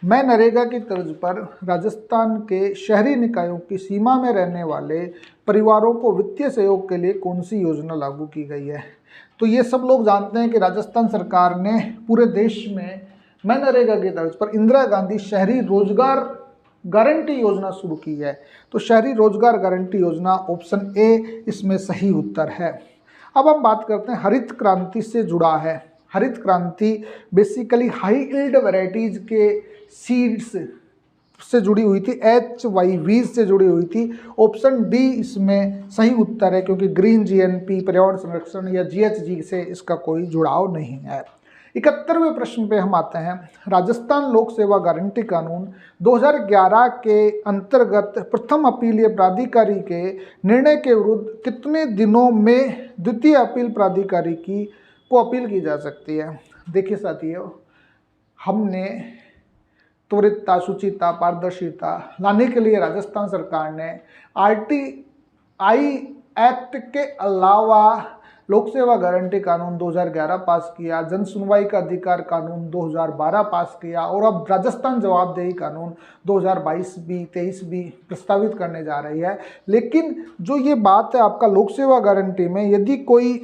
मैं नरेगा की तर्ज पर राजस्थान के शहरी निकायों की सीमा में रहने वाले परिवारों को वित्तीय सहयोग के लिए कौन सी योजना लागू की गई है? तो ये सब लोग जानते हैं कि राजस्थान सरकार ने पूरे देश में मैं नरेगा की तर्ज पर इंदिरा गांधी शहरी रोजगार गारंटी योजना शुरू की है, तो शहरी रोजगार गारंटी योजना ऑप्शन ए इसमें सही उत्तर है। अब हम बात करते हैं हरित क्रांति से जुड़ा है। हरित क्रांति बेसिकली हाई यील्ड वैरायटीज के सीड्स से जुड़ी हुई थी, HYV से जुड़ी हुई थी। ऑप्शन डी इसमें सही उत्तर है, क्योंकि ग्रीन GNP पर्यावरण संरक्षण या GHG से इसका कोई जुड़ाव नहीं है। 71वें प्रश्न पे हम आते हैं। राजस्थान लोक सेवा गारंटी कानून 2011 के अंतर्गत प्रथम अपीलीय प्राधिकारी के निर्णय के विरुद्ध कितने दिनों में द्वितीय अपील प्राधिकारी को अपील की जा सकती है? देखिए साथियों, हमने त्वरितता, शुचिता, पारदर्शिता लाने के लिए राजस्थान सरकार ने RTI एक्ट के अलावा लोक सेवा गारंटी कानून 2011 पास किया, जन सुनवाई का अधिकार कानून 2012 पास किया और अब राजस्थान जवाबदेही कानून 2022-23 भी प्रस्तावित करने जा रही है। लेकिन जो ये बात है आपका लोक सेवा गारंटी में, यदि कोई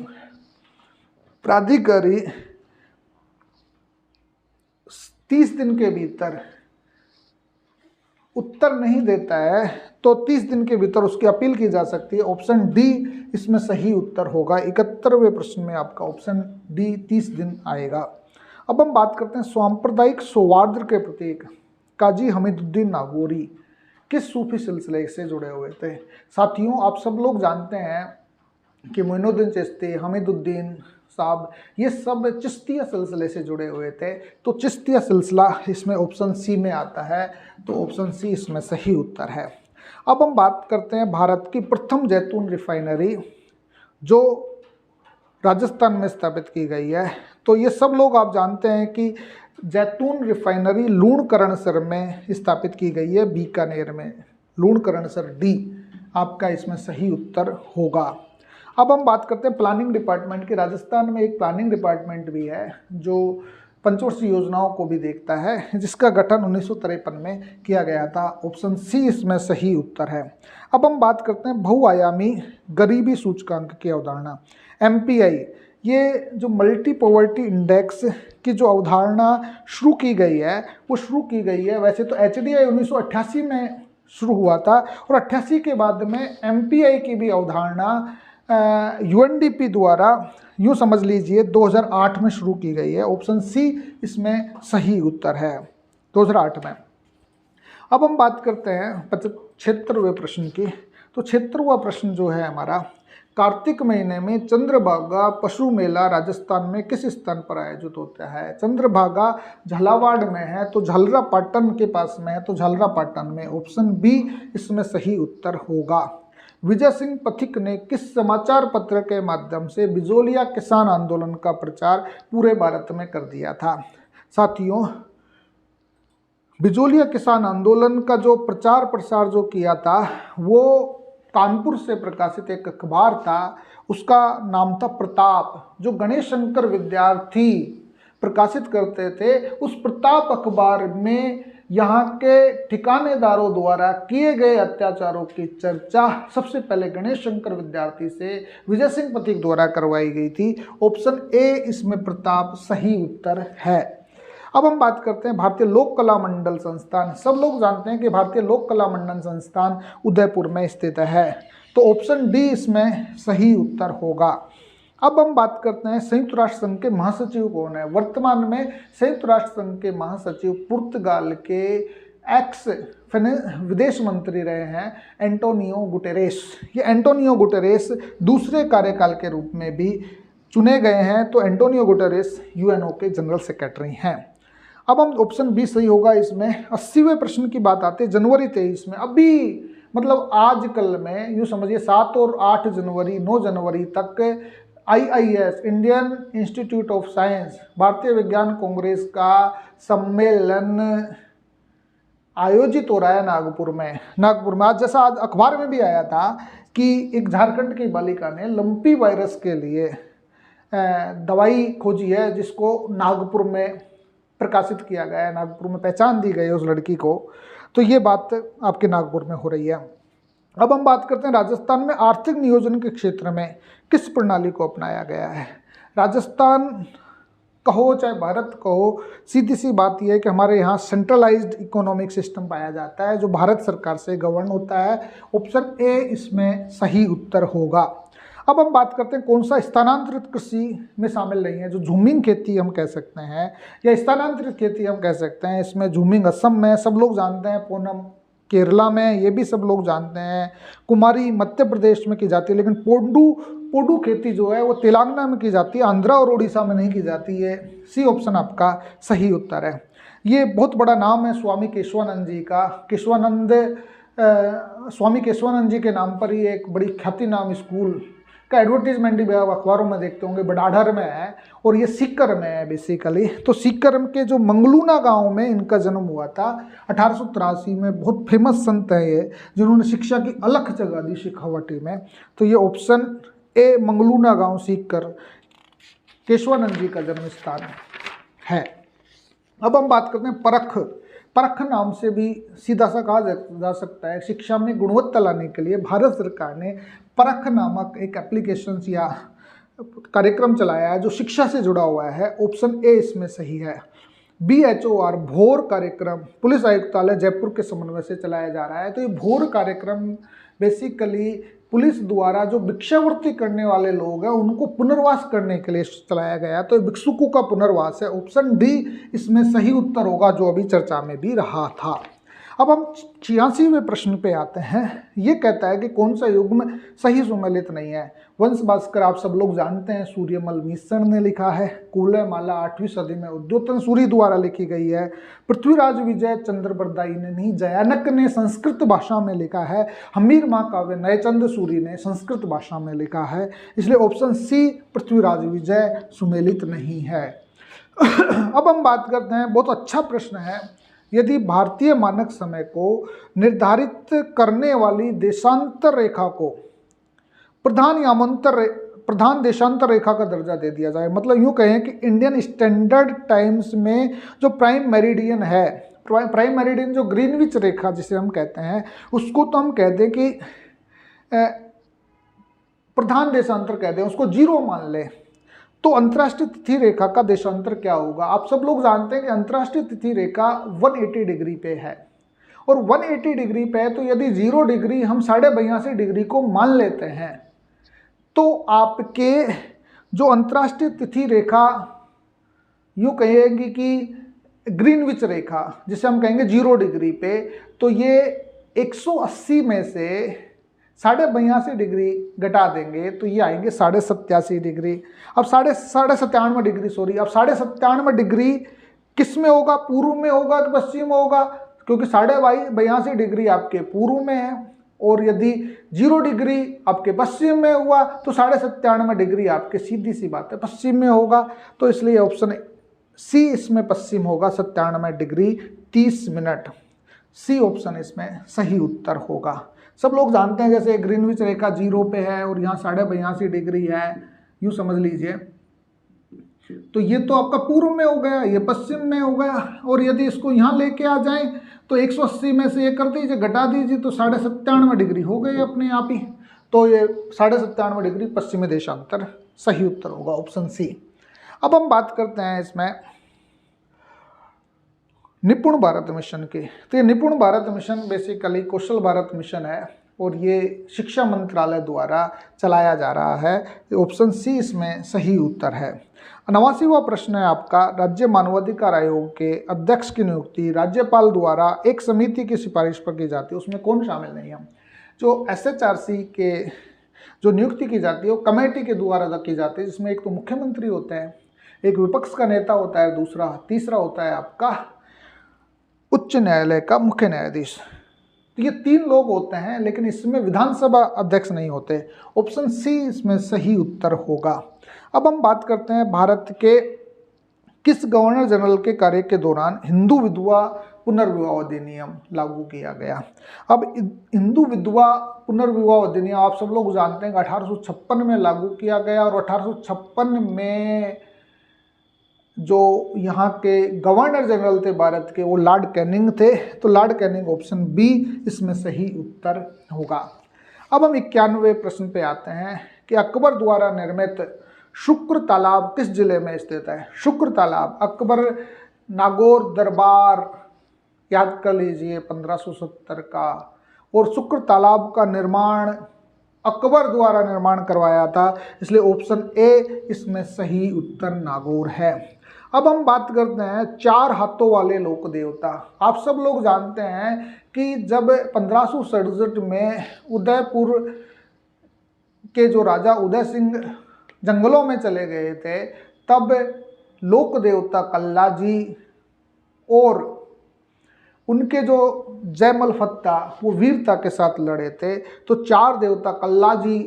प्राधिकारी 30 दिन के भीतर उत्तर नहीं देता है तो 30 दिन के भीतर उसकी अपील की जा सकती है। ऑप्शन डी इसमें सही उत्तर होगा। 71वें प्रश्न में आपका ऑप्शन डी 30 दिन आएगा। अब हम बात करते हैं सांप्रदायिक सौहार्द के प्रतीक काजी हमीदुद्दीन नागौरी किस सूफी सिलसिले से जुड़े हुए थे? साथियों, आप सब लोग जानते हैं कि मोइनुद्दीन चिश्ती, हमीदुद्दीन साहब, ये सब चिश्तिया सिलसिले से जुड़े हुए थे, तो चिश्तिया सिलसिला इसमें ऑप्शन सी में आता है, तो ऑप्शन सी इसमें सही उत्तर है। अब हम बात करते हैं भारत की प्रथम जैतून रिफाइनरी जो राजस्थान में स्थापित की गई है। तो ये सब लोग आप जानते हैं कि जैतून रिफाइनरी लूणकरणसर में स्थापित की गई है, बीकानेर में। लूणकरणसर डी आपका इसमें सही उत्तर होगा। अब हम बात करते हैं प्लानिंग डिपार्टमेंट की। राजस्थान में एक प्लानिंग डिपार्टमेंट भी है जो पंचवर्षीय योजनाओं को भी देखता है, जिसका गठन 1953 में किया गया था। ऑप्शन सी इसमें सही उत्तर है। अब हम बात करते हैं बहुआयामी गरीबी सूचकांक की अवधारणा, MPI। ये जो मल्टी पॉवर्टी इंडेक्स की जो अवधारणा शुरू की गई है, वो शुरू की गई है वैसे तो HDI 1988 में शुरू हुआ था, और 88 के बाद में MPI की भी अवधारणा UNDP द्वारा यूँ समझ लीजिए 2008 में शुरू की गई है। ऑप्शन सी इसमें सही उत्तर है, 2008 में। अब हम बात करते हैं 76वें प्रश्न की। तो 76वां प्रश्न जो है हमारा, कार्तिक महीने में चंद्रभागा पशु मेला राजस्थान में किस स्थान पर आयोजित होता है? चंद्रभागा झालावाड़ में है, तो झालरापाटन के पास में है, तो झालरापाटन में। ऑप्शन बी इसमें सही उत्तर होगा। विजय सिंह पथिक ने किस समाचार पत्र के माध्यम से बिजोलिया किसान आंदोलन का प्रचार पूरे भारत में कर दिया था? साथियों, बिजोलिया किसान आंदोलन का जो प्रचार प्रसार जो किया था वो कानपुर से प्रकाशित एक अखबार था, उसका नाम था प्रताप, जो गणेश शंकर विद्यार्थी प्रकाशित करते थे। उस प्रताप अखबार में यहाँ के ठिकानेदारों द्वारा किए गए अत्याचारों की चर्चा सबसे पहले गणेश शंकर विद्यार्थी से विजय सिंह पथिक द्वारा करवाई गई थी। ऑप्शन ए इसमें प्रताप सही उत्तर है। अब हम बात करते हैं भारतीय लोक कला मंडल संस्थान। सब लोग जानते हैं कि भारतीय लोक कला मंडल संस्थान उदयपुर में स्थित है, तो ऑप्शन डी इसमें सही उत्तर होगा। अब हम बात करते हैं संयुक्त राष्ट्र संघ के महासचिव कौन है? वर्तमान में संयुक्त राष्ट्र संघ के महासचिव पुर्तगाल के एक्स विदेश मंत्री रहे हैं एंटोनियो गुटेरेस। ये एंटोनियो गुटेरेस दूसरे कार्यकाल के रूप में भी चुने गए हैं। तो एंटोनियो गुटेरेस यूएनओ के जनरल सेक्रेटरी हैं। अब हम ऑप्शन बी सही होगा इसमें। 80वें प्रश्न की बात आती है जनवरी 23 में, अभी मतलब आजकल में यूँ समझिए 7 और 8 जनवरी 9 जनवरी तक IIS Indian institute of science भारतीय विज्ञान कांग्रेस का सम्मेलन आयोजित हो रहा है नागपुर में। आज जैसा आज अखबार में भी आया था कि एक झारखंड की बालिका ने लंपी वायरस के लिए दवाई खोजी है, जिसको नागपुर में प्रकाशित किया गया है, नागपुर में पहचान दी गई है उस लड़की को। तो ये बात आपके नागपुर में हो रही है। अब हम बात करते हैं राजस्थान में आर्थिक नियोजन के क्षेत्र में किस प्रणाली को अपनाया गया है। राजस्थान कहो चाहे भारत कहो, सीधी सी बात यह है कि हमारे यहाँ सेंट्रलाइज्ड इकोनॉमिक सिस्टम पाया जाता है जो भारत सरकार से गवर्न होता है। ऑप्शन ए इसमें सही उत्तर होगा। अब हम बात करते हैं कौन सा स्थानांतरित कृषि में शामिल नहीं है, जो झूमिंग खेती हम कह सकते हैं या स्थानांतरित खेती हम कह सकते हैं। इसमें झूमिंग असम में सब लोग जानते हैं, पूनम केरला में ये भी सब लोग जानते हैं, कुमारी मध्य प्रदेश में की जाती है, लेकिन पोडू खेती जो है वो तेलंगाना में की जाती है, आंध्रा और उड़ीसा में नहीं की जाती है। सी ऑप्शन आपका सही उत्तर है। ये बहुत बड़ा नाम है स्वामी केशवानंद जी का। स्वामी केशवानंद जी के नाम पर ही एक बड़ी ख्याति नाम स्कूल का एडवर्टीजमेंट भी आप अखबारों में देखते होंगे, बडाढ़र में है और ये सीकर में है बेसिकली। तो सीकर के जो मंगलूना गांव में इनका जन्म हुआ था 1883 में। बहुत फेमस संत है ये, जिन्होंने शिक्षा की अलख जगा दी शेखावाटी में। तो ये ऑप्शन ए मंगलूना गांव सीकर केशवानंद जी का जन्म स्थान है। अब हम बात करते हैं परख नाम से भी सीधा सा कहा जा सकता है शिक्षा में गुणवत्ता लाने के लिए भारत सरकार ने परख नामक एक एप्लीकेशन या कार्यक्रम चलाया है जो शिक्षा से जुड़ा हुआ है। ऑप्शन ए इसमें सही है। BHOR भोर कार्यक्रम पुलिस आयुक्तालय जयपुर के समन्वय से चलाया जा रहा है। तो ये भोर कार्यक्रम बेसिकली पुलिस द्वारा जो भिक्षावृत्ति करने वाले लोग हैं उनको पुनर्वास करने के लिए चलाया गया। तो भिक्षुकों का पुनर्वास है। ऑप्शन डी इसमें सही उत्तर होगा, जो अभी चर्चा में भी रहा था। अब हम 86वें प्रश्न पे आते हैं। ये कहता है कि कौन सा युग्म सही सुमेलित नहीं है। वंश भास्कर आप सब लोग जानते हैं, सूर्यमल मिश्र ने लिखा है। कूलयमाला 8वीं सदी में उद्योतन सूरी द्वारा लिखी गई है। पृथ्वीराज विजय चंद्रबरदाई ने नहीं, जयानक ने संस्कृत भाषा में लिखा है। हमीर महाकाव्य नयचंद सूरी ने संस्कृत भाषा में लिखा है। इसलिए ऑप्शन सी पृथ्वीराज विजय सुमेलित नहीं है। अब हम बात करते हैं, बहुत अच्छा प्रश्न है। यदि भारतीय मानक समय को निर्धारित करने वाली देशांतर रेखा को प्रधान देशांतर रेखा का दर्जा दे दिया जाए, मतलब यूँ कहें कि इंडियन स्टैंडर्ड टाइम्स में जो प्राइम मेरिडियन है, प्राइम मेरिडियन जो ग्रीनविच रेखा जिसे हम कहते हैं, उसको तो हम कहते हैं कि प्रधान देशांतर कहते हैं, उसको 0 मान ले। तो अंतर्राष्ट्रीय तिथि रेखा का देशांतर क्या होगा? आप सब लोग जानते हैं कि अंतर्राष्ट्रीय तिथि रेखा 180 डिग्री पे है और 180 डिग्री पे है। तो यदि 0 डिग्री हम 82.5 डिग्री को मान लेते हैं तो आपके जो अंतर्राष्ट्रीय तिथि रेखा यूँ कहेंगे कि ग्रीनविच रेखा जिसे हम कहेंगे 0 डिग्री पे, तो ये 180 में से 82.5 डिग्री घटा देंगे तो ये आएंगे 87.5 डिग्री। अब 97.5 डिग्री अब 97.5 डिग्री किस में होगा? पूर्व में होगा कि पश्चिम में होगा? क्योंकि 82.5 डिग्री आपके पूर्व में है और यदि 0 डिग्री आपके पश्चिम में हुआ तो 97.5 डिग्री आपके सीधी सी बात है पश्चिम में होगा। तो इसलिए ऑप्शन सी इसमें पश्चिम होगा, 97 डिग्री 30 मिनट। सी ऑप्शन इसमें सही उत्तर होगा। सब लोग जानते हैं जैसे ग्रीनविच रेखा 0 पे है और यहाँ 82.5 डिग्री है, यूँ समझ लीजिए। तो ये तो आपका पूर्व में हो गया, ये पश्चिम में हो गया। और यदि इसको यहाँ लेके आ जाएं तो 180 में से ये कर दीजिए, घटा दीजिए, तो 97.5 डिग्री हो गई अपने आप ही। तो ये 97.5 डिग्री पश्चिमी देशांतर सही उत्तर होगा, ऑप्शन सी। अब हम बात करते हैं इसमें निपुण भारत मिशन की। तो ये निपुण भारत मिशन बेसिकली कौशल भारत मिशन है। और ये शिक्षा मंत्रालय द्वारा चलाया जा रहा है। ऑप्शन सी इसमें सही उत्तर है। 89वां प्रश्न है आपका, राज्य मानवाधिकार आयोग के अध्यक्ष की नियुक्ति राज्यपाल द्वारा एक समिति की सिफारिश पर की जाती है, उसमें कौन शामिल नहीं है? जो SHRC के जो नियुक्ति की जाती है वो कमेटी के द्वारा की जाती है, जिसमें एक तो मुख्यमंत्री होते हैं, एक विपक्ष का नेता होता है, तीसरा होता है आपका उच्च न्यायालय का मुख्य न्यायाधीश। तो ये 3 लोग होते हैं, लेकिन इसमें विधानसभा अध्यक्ष नहीं होते। ऑप्शन सी इसमें सही उत्तर होगा। अब हम बात करते हैं भारत के किस गवर्नर जनरल के कार्य के दौरान हिंदू विधवा पुनर्विवाह अधिनियम लागू किया गया। अब हिंदू विधवा पुनर्विवाह अधिनियम आप सब लोग जानते हैं कि 1856 में लागू किया गया, और 1856 में जो यहाँ के गवर्नर जनरल थे भारत के वो लॉर्ड कैनिंग थे। तो लॉर्ड कैनिंग ऑप्शन बी इसमें सही उत्तर होगा। अब हम 91वें प्रश्न पे आते हैं कि अकबर द्वारा निर्मित शुक्र तालाब किस जिले में स्थित है? शुक्र तालाब अकबर नागौर दरबार याद कर लीजिए 1570 का, और शुक्र तालाब का निर्माण अकबर द्वारा निर्माण करवाया था, इसलिए ऑप्शन ए इसमें सही उत्तर नागौर है। अब हम बात करते हैं 4 हाथों वाले लोक देवता। आप सब लोग जानते हैं कि जब 1567 में उदयपुर के जो राजा उदय सिंह जंगलों में चले गए थे, तब लोक देवता कल्ला जी और उनके जो जयमल फत्ता वो वीरता के साथ लड़े थे। तो 4 देवता कल्ला जी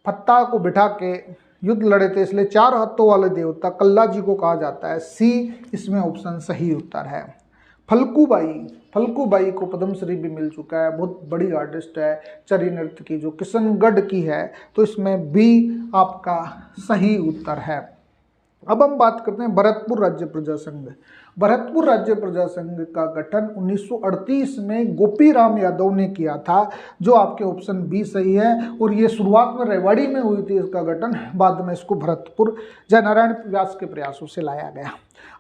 फत्ता को बिठा के युद्ध लड़े थे, इसलिए 4 हाथों वाले देवता कल्ला जी को कहा जाता है। सी इसमें ऑप्शन सही उत्तर है। फल्गुबाई को पद्मश्री भी मिल चुका है, बहुत बड़ी आर्टिस्ट है चरी नृत्य की, जो किशनगढ़ की है। तो इसमें बी आपका सही उत्तर है। अब हम बात करते हैं भरतपुर राज्य प्रजा संघ। भरतपुर राज्य प्रजा संघ का गठन 1938 में गोपीराम यादव ने किया था, जो आपके ऑप्शन बी सही है। और ये शुरुआत में रेवाड़ी में हुई थी इसका गठन, बाद में इसको भरतपुर जयनारायण व्यास के प्रयासों से लाया गया।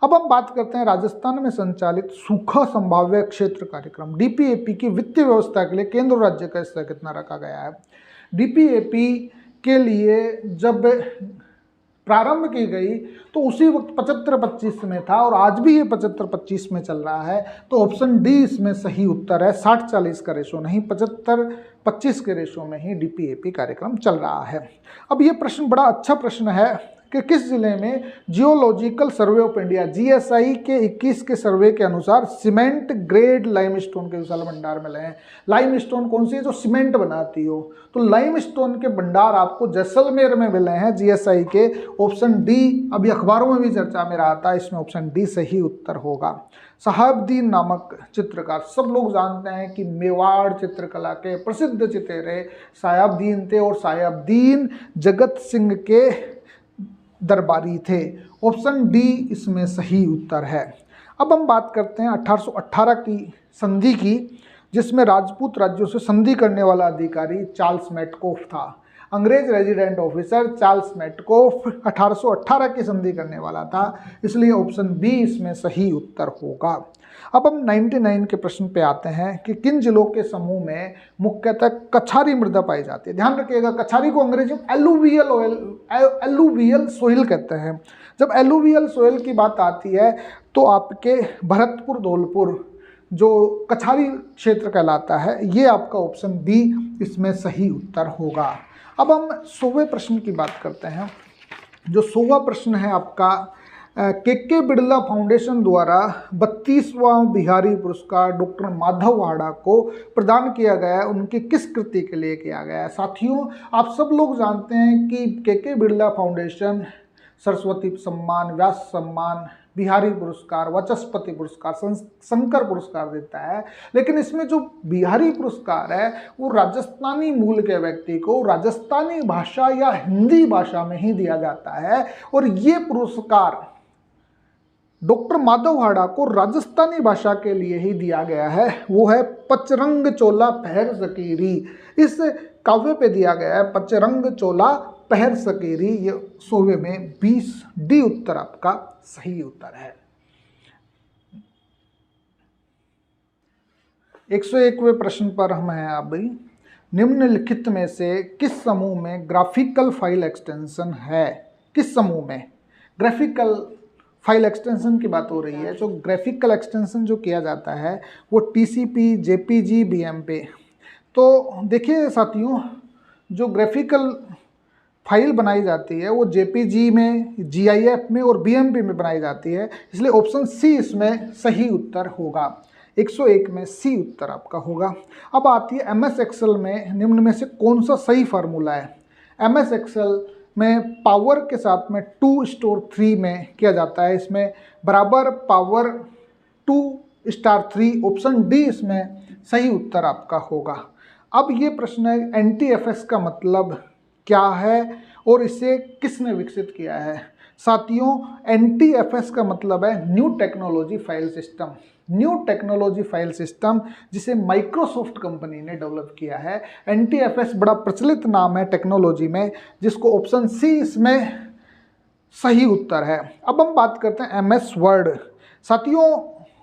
अब हम बात करते हैं राजस्थान में संचालित सूखा संभाव्य क्षेत्र कार्यक्रम DPAP की वित्तीय व्यवस्था के लिए केंद्र और राज्य का हिस्सा कितना रखा गया है? DPAP के लिए जब प्रारंभ की गई तो उसी वक्त 75-25 में था, और आज भी ये 75-25 में चल रहा है। तो ऑप्शन डी इसमें सही उत्तर है। 60-40 का रेशो नहीं, 75-25 के रेशो में ही DPAP कार्यक्रम चल रहा है। अब ये प्रश्न बड़ा अच्छा प्रश्न है कि किस जिले में geological survey of India GSI के 21 के सर्वे के अनुसार सीमेंट ग्रेड लाइमस्टोन के विशाल भंडार मिले हैं। लाइमस्टोन कौन सी है? जो सीमेंट बनाती हो। तो लाइमस्टोन के भंडार आपको जैसलमेर में मिले हैं GSI के। ऑप्शन डी अभी अखबारों में भी चर्चा में रहा था, इसमें ऑप्शन डी सही उत्तर होगा। साहबदीन नामक चित्रकार, सब लोग जानते हैं कि मेवाड़ चित्रकला के प्रसिद्ध चितेरे साहबदीन थे, और साहबदीन जगत सिंह के दरबारी थे। ऑप्शन डी इसमें सही उत्तर है। अब हम बात करते हैं 1818 की संधि की, जिसमें राजपूत राज्यों से संधि करने वाला अधिकारी चार्ल्स मैटकॉफ था। अंग्रेज रेजिडेंट ऑफिसर चार्ल्स मैटकॉफ 1818 की संधि करने वाला था, इसलिए ऑप्शन बी इसमें सही उत्तर होगा। अब हम 99 के प्रश्न पे आते हैं कि किन जिलों के समूह में मुख्यतः कछारी मृदा पाई जाती है। ध्यान रखिएगा, कछारी को अंग्रेजी में एलुवियल सोइल कहते हैं। जब एलुवियल सोइल की बात आती है तो आपके भरतपुर धौलपुर जो कछारी क्षेत्र कहलाता है, ये आपका ऑप्शन बी इसमें सही उत्तर होगा। अब हम 100वें प्रश्न की बात करते हैं। जो 100वां प्रश्न है आपका, के बिड़ला फाउंडेशन द्वारा 32वां बिहारी पुरस्कार डॉक्टर माधव वाड़ा को प्रदान किया गया है, उनकी किस कृति के लिए किया गया है? साथियों, आप सब लोग जानते हैं कि के बिड़ला फाउंडेशन सरस्वती सम्मान, व्यास सम्मान, बिहारी पुरस्कार, वाचस्पति पुरस्कार, शंकर पुरस्कार देता है। लेकिन इसमें जो बिहारी पुरस्कार है वो राजस्थानी मूल के व्यक्ति को राजस्थानी भाषा या हिंदी भाषा में ही दिया जाता है, और ये पुरस्कार डॉक्टर माधव वाड़ा को राजस्थानी भाषा के लिए ही दिया गया है। वो है पचरंग चोला पहर सकीरी, इस काव्य पे दिया गया है पचरंग चोला पहर सकेरी। ये 100वें में 20 डी उत्तर आपका सही उत्तर है। 101वें प्रश्न पर हम हैं अभी। निम्नलिखित में से किस समूह में ग्राफिकल फाइल एक्सटेंशन है? किस समूह में ग्राफिकल फाइल एक्सटेंशन की बात हो रही है? जो ग्राफिकल एक्सटेंशन जो किया जाता है वो टीसीपी, जेपीजी, बीएमपी। तो देखिए साथियों, जो ग्राफिकल फाइल बनाई जाती है वो जेपीजी में, जीआईएफ में और बीएमपी में बनाई जाती है, इसलिए ऑप्शन सी इसमें सही उत्तर होगा। 101 में सी उत्तर आपका होगा। अब आती है एमएस एक्सेल में निम्न में से कौन सा सही फार्मूला है? एमएस एक्सेल में पावर के साथ में 2 स्टोर 3 में किया जाता है, इसमें बराबर पावर 2 स्टार 3, ऑप्शन डी इसमें सही उत्तर आपका होगा। अब ये प्रश्न है एनटीएफएस का मतलब क्या है और इसे किसने विकसित किया है? साथियों, एनटीएफएस का मतलब है new technology file system. New technology file system जिसे माइक्रोसॉफ्ट कंपनी ने डेवलप किया है। एनटीएफएस बड़ा प्रचलित नाम है टेक्नोलॉजी में, जिसको ऑप्शन सी इसमें सही उत्तर है। अब हम बात करते हैं एमएस वर्ड। साथियों,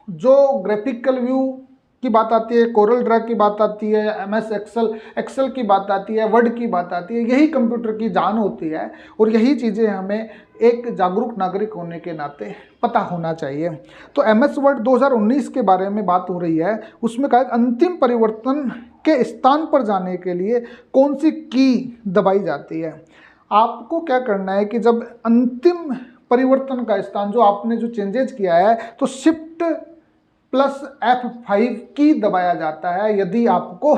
जो ग्राफिकल व्यू की बात आती है, कोरल ड्रा की बात आती है, एमएस एक्सेल की बात आती है, वर्ड की बात आती है, यही कंप्यूटर की जान होती है और यही चीज़ें हमें एक जागरूक नागरिक होने के नाते पता होना चाहिए। तो एमएस वर्ड 2019 के बारे में बात हो रही है। उसमें कहा अंतिम परिवर्तन के स्थान पर जाने के लिए कौन सी की दबाई जाती है? आपको क्या करना है कि जब अंतिम परिवर्तन का स्थान जो आपने जो चेंजेज किया है तो शिफ्ट प्लस F5 की दबाया जाता है। यदि आपको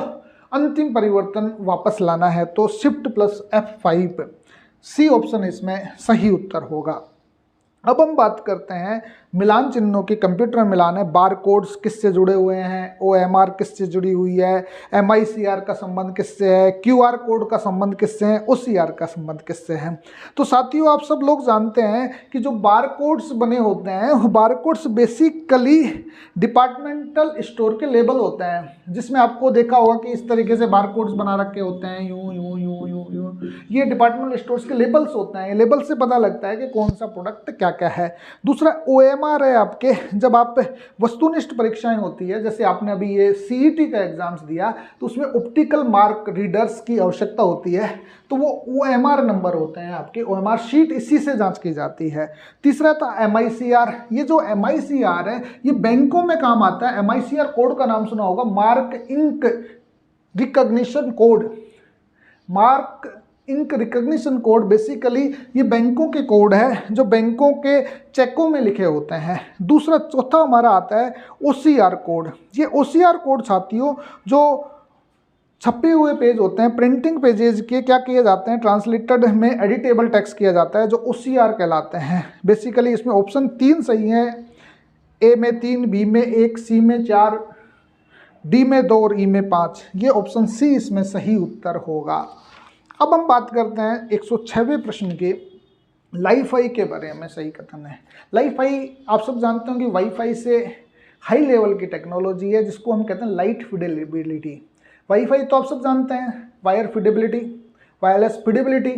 अंतिम परिवर्तन वापस लाना है तो shift plus F5, C option इसमें सही उत्तर होगा। अब हम बात करते हैं मिलान चिन्हों की। कंप्यूटर मिलान है, बार कोड्स किससे जुड़े हुए हैं, OMR किससे जुड़ी हुई है, MICR का संबंध किससे है, QR कोड का संबंध किससे है, OCR का संबंध किससे है? तो साथियों, आप सब लोग जानते हैं कि जो बार कोड्स बने होते हैं वो बार कोड्स बेसिकली डिपार्टमेंटल स्टोर के लेबल होते हैं, जिसमें आपको देखा होगा कि इस तरीके से बार कोड्स बना रखे होते हैं, यूं यूं यूं यूं यूं। ये डिपार्टमेंटल स्टोर्स के लेबल्स होते हैं। लेबल से पता लगता है कि कौन सा प्रोडक्ट क्या क्या है। दूसरा OMR है आपके, जब आप वस्तुनिष्ठ परीक्षाएं होती है, जैसे आपने अभी ये CET का एग्जाम्स दिया तो उसमें ऑप्टिकल मार्क रीडर्स की आवश्यकता होती है, तो वो OMR नंबर होते हैं आपके, OMR शीट, इसी से जांच की जाती है। तीसरा था MICR। ये जो MICR है ये बैंकों में काम आता है। MICR कोड का नाम सुना होगा, mark ink recognition code. Mark ink recognition code basically ये बैंकों के कोड है जो बैंकों के चेकों में लिखे होते हैं। दूसरा, चौथा हमारा आता है OCR कोड। ये OCR कोड साथियों, जो छपे हुए पेज होते हैं, प्रिंटिंग पेजेस के क्या किए जाते हैं, ट्रांसलेटेड में एडिटेबल टेक्स्ट किया जाता है, जो OCR कहलाते हैं। बेसिकली इसमें ऑप्शन 3 सही है, ए में 3, बी में 1, सी में 4, डी में 2 और ई में 5। ये ऑप्शन सी इसमें सही उत्तर होगा। अब हम बात करते हैं 106वें प्रश्न के लाईफाई के बारे में। सही कथन है। लाईफाई आप सब जानते हो कि वाईफाई से हाई लेवल की टेक्नोलॉजी है, जिसको हम कहते हैं लाइट फिडेलिटी। वाईफाई तो आप सब जानते हैं, वायर फिडेबिलिटी, वायरलेस फिडेबिलिटी,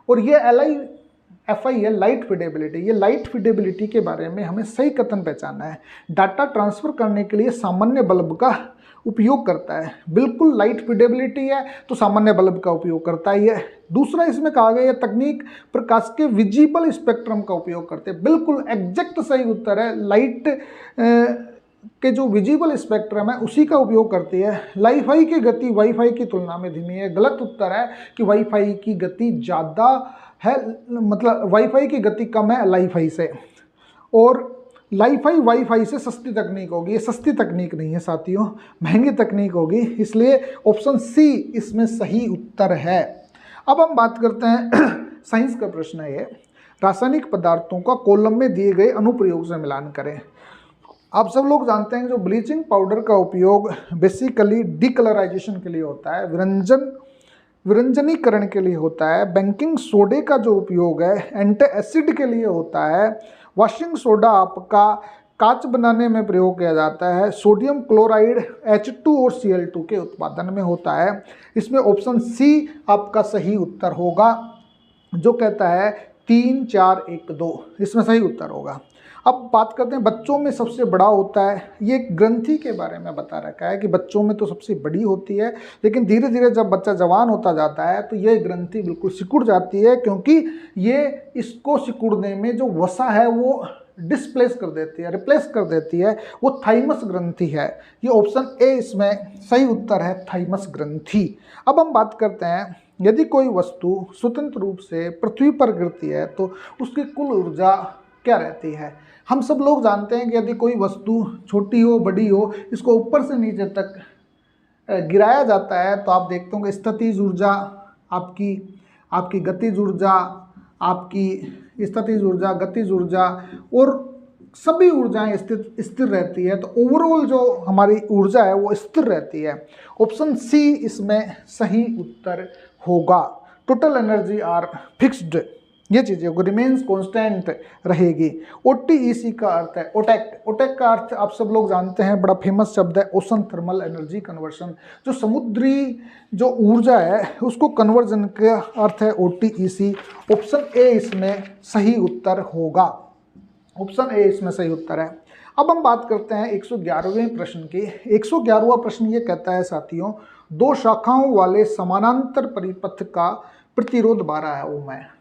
और ये LIFI है, लाइट फिडेबिलिटी। ये लाइट फिडेबिलिटी के बारे में हमें सही कथन पहचानना है। डाटा ट्रांसफर करने के लिए सामान्य बल्ब का उपयोग करता है। बिल्कुल लाइट फिडेबिलिटी है तो सामान्य बल्ब का उपयोग करता ही है। दूसरा, इसमें कहा गया यह तकनीक प्रकाश के विजिबल स्पेक्ट्रम का उपयोग करते हैं। बिल्कुल एग्जैक्ट सही उत्तर है, लाइट के जो विजिबल स्पेक्ट्रम है उसी का उपयोग करती है। लाईफाई की गति वाईफाई की तुलना में धीमी है। गलत उत्तर है कि वाईफाई की गति ज़्यादा है, मतलब वाईफाई की गति कम है लाईफाई से, और लाईफाई वाईफाई से सस्ती तकनीक होगी। ये सस्ती तकनीक नहीं है साथियों, महंगी तकनीक होगी, इसलिए ऑप्शन सी इसमें सही उत्तर है। अब हम बात करते हैं साइंस का प्रश्न है ये, रासायनिक पदार्थों का कॉलम में दिए गए अनुप्रयोग से मिलान करें। आप सब लोग जानते हैं जो ब्लीचिंग पाउडर का उपयोग बेसिकली डिकलराइजेशन के लिए होता है, विरंजनीकरण के लिए होता है। बेकिंग सोडे का जो उपयोग है एंटी एसिड के लिए होता है। वॉशिंग सोडा आपका कांच बनाने में प्रयोग किया जाता है। सोडियम क्लोराइड H2 और Cl2 के उत्पादन में होता है। इसमें ऑप्शन सी आपका सही उत्तर होगा, जो कहता है 3 4 1 2, इसमें सही उत्तर होगा। अब बात करते हैं बच्चों में सबसे बड़ा होता है, ये ग्रंथि के बारे में बता रखा है कि बच्चों में तो सबसे बड़ी होती है, लेकिन धीरे धीरे जब बच्चा जवान होता जाता है तो ये ग्रंथि बिल्कुल सिकुड़ जाती है, क्योंकि ये इसको सिकुड़ने में जो वसा है वो डिस्प्लेस कर देती है, रिप्लेस कर देती है, वो थाइमस ग्रंथि है। ये ऑप्शन ए इसमें सही उत्तर है, थाइमस ग्रंथि। अब हम बात करते हैं यदि कोई वस्तु स्वतंत्र रूप से पृथ्वी पर गिरती है तो उसकी कुल ऊर्जा क्या रहती है। हम सब लोग जानते हैं कि यदि कोई वस्तु छोटी हो बड़ी हो, इसको ऊपर से नीचे तक गिराया जाता है तो आप देखते होंगे स्थितिज ऊर्जा, आपकी गतिज ऊर्जा, आपकी स्थितिज ऊर्जा, गतिज ऊर्जा और सभी ऊर्जाएं स्थिर रहती है। तो ओवरऑल जो हमारी ऊर्जा है वो स्थिर रहती है। ऑप्शन सी इसमें सही उत्तर होगा। टोटल एनर्जी आर फिक्स्ड, ये चीज़ें रिमेन्स कांस्टेंट रहेगी। ओटीईसी का अर्थ है ओटेक। ओटेक का अर्थ आप सब लोग जानते हैं, बड़ा फेमस शब्द है, ओशन थर्मल एनर्जी कन्वर्शन। जो समुद्री जो ऊर्जा है उसको कन्वर्जन का अर्थ है ओटीईसी। ऑप्शन ए इसमें सही उत्तर होगा। ऑप्शन ए इसमें सही उत्तर है। अब हम बात करते हैं 111वें प्रश्न की। 111वां प्रश्न ये कहता है साथियों, दो शाखाओं वाले समानांतर परिपथ का प्रतिरोध 12 ओम है।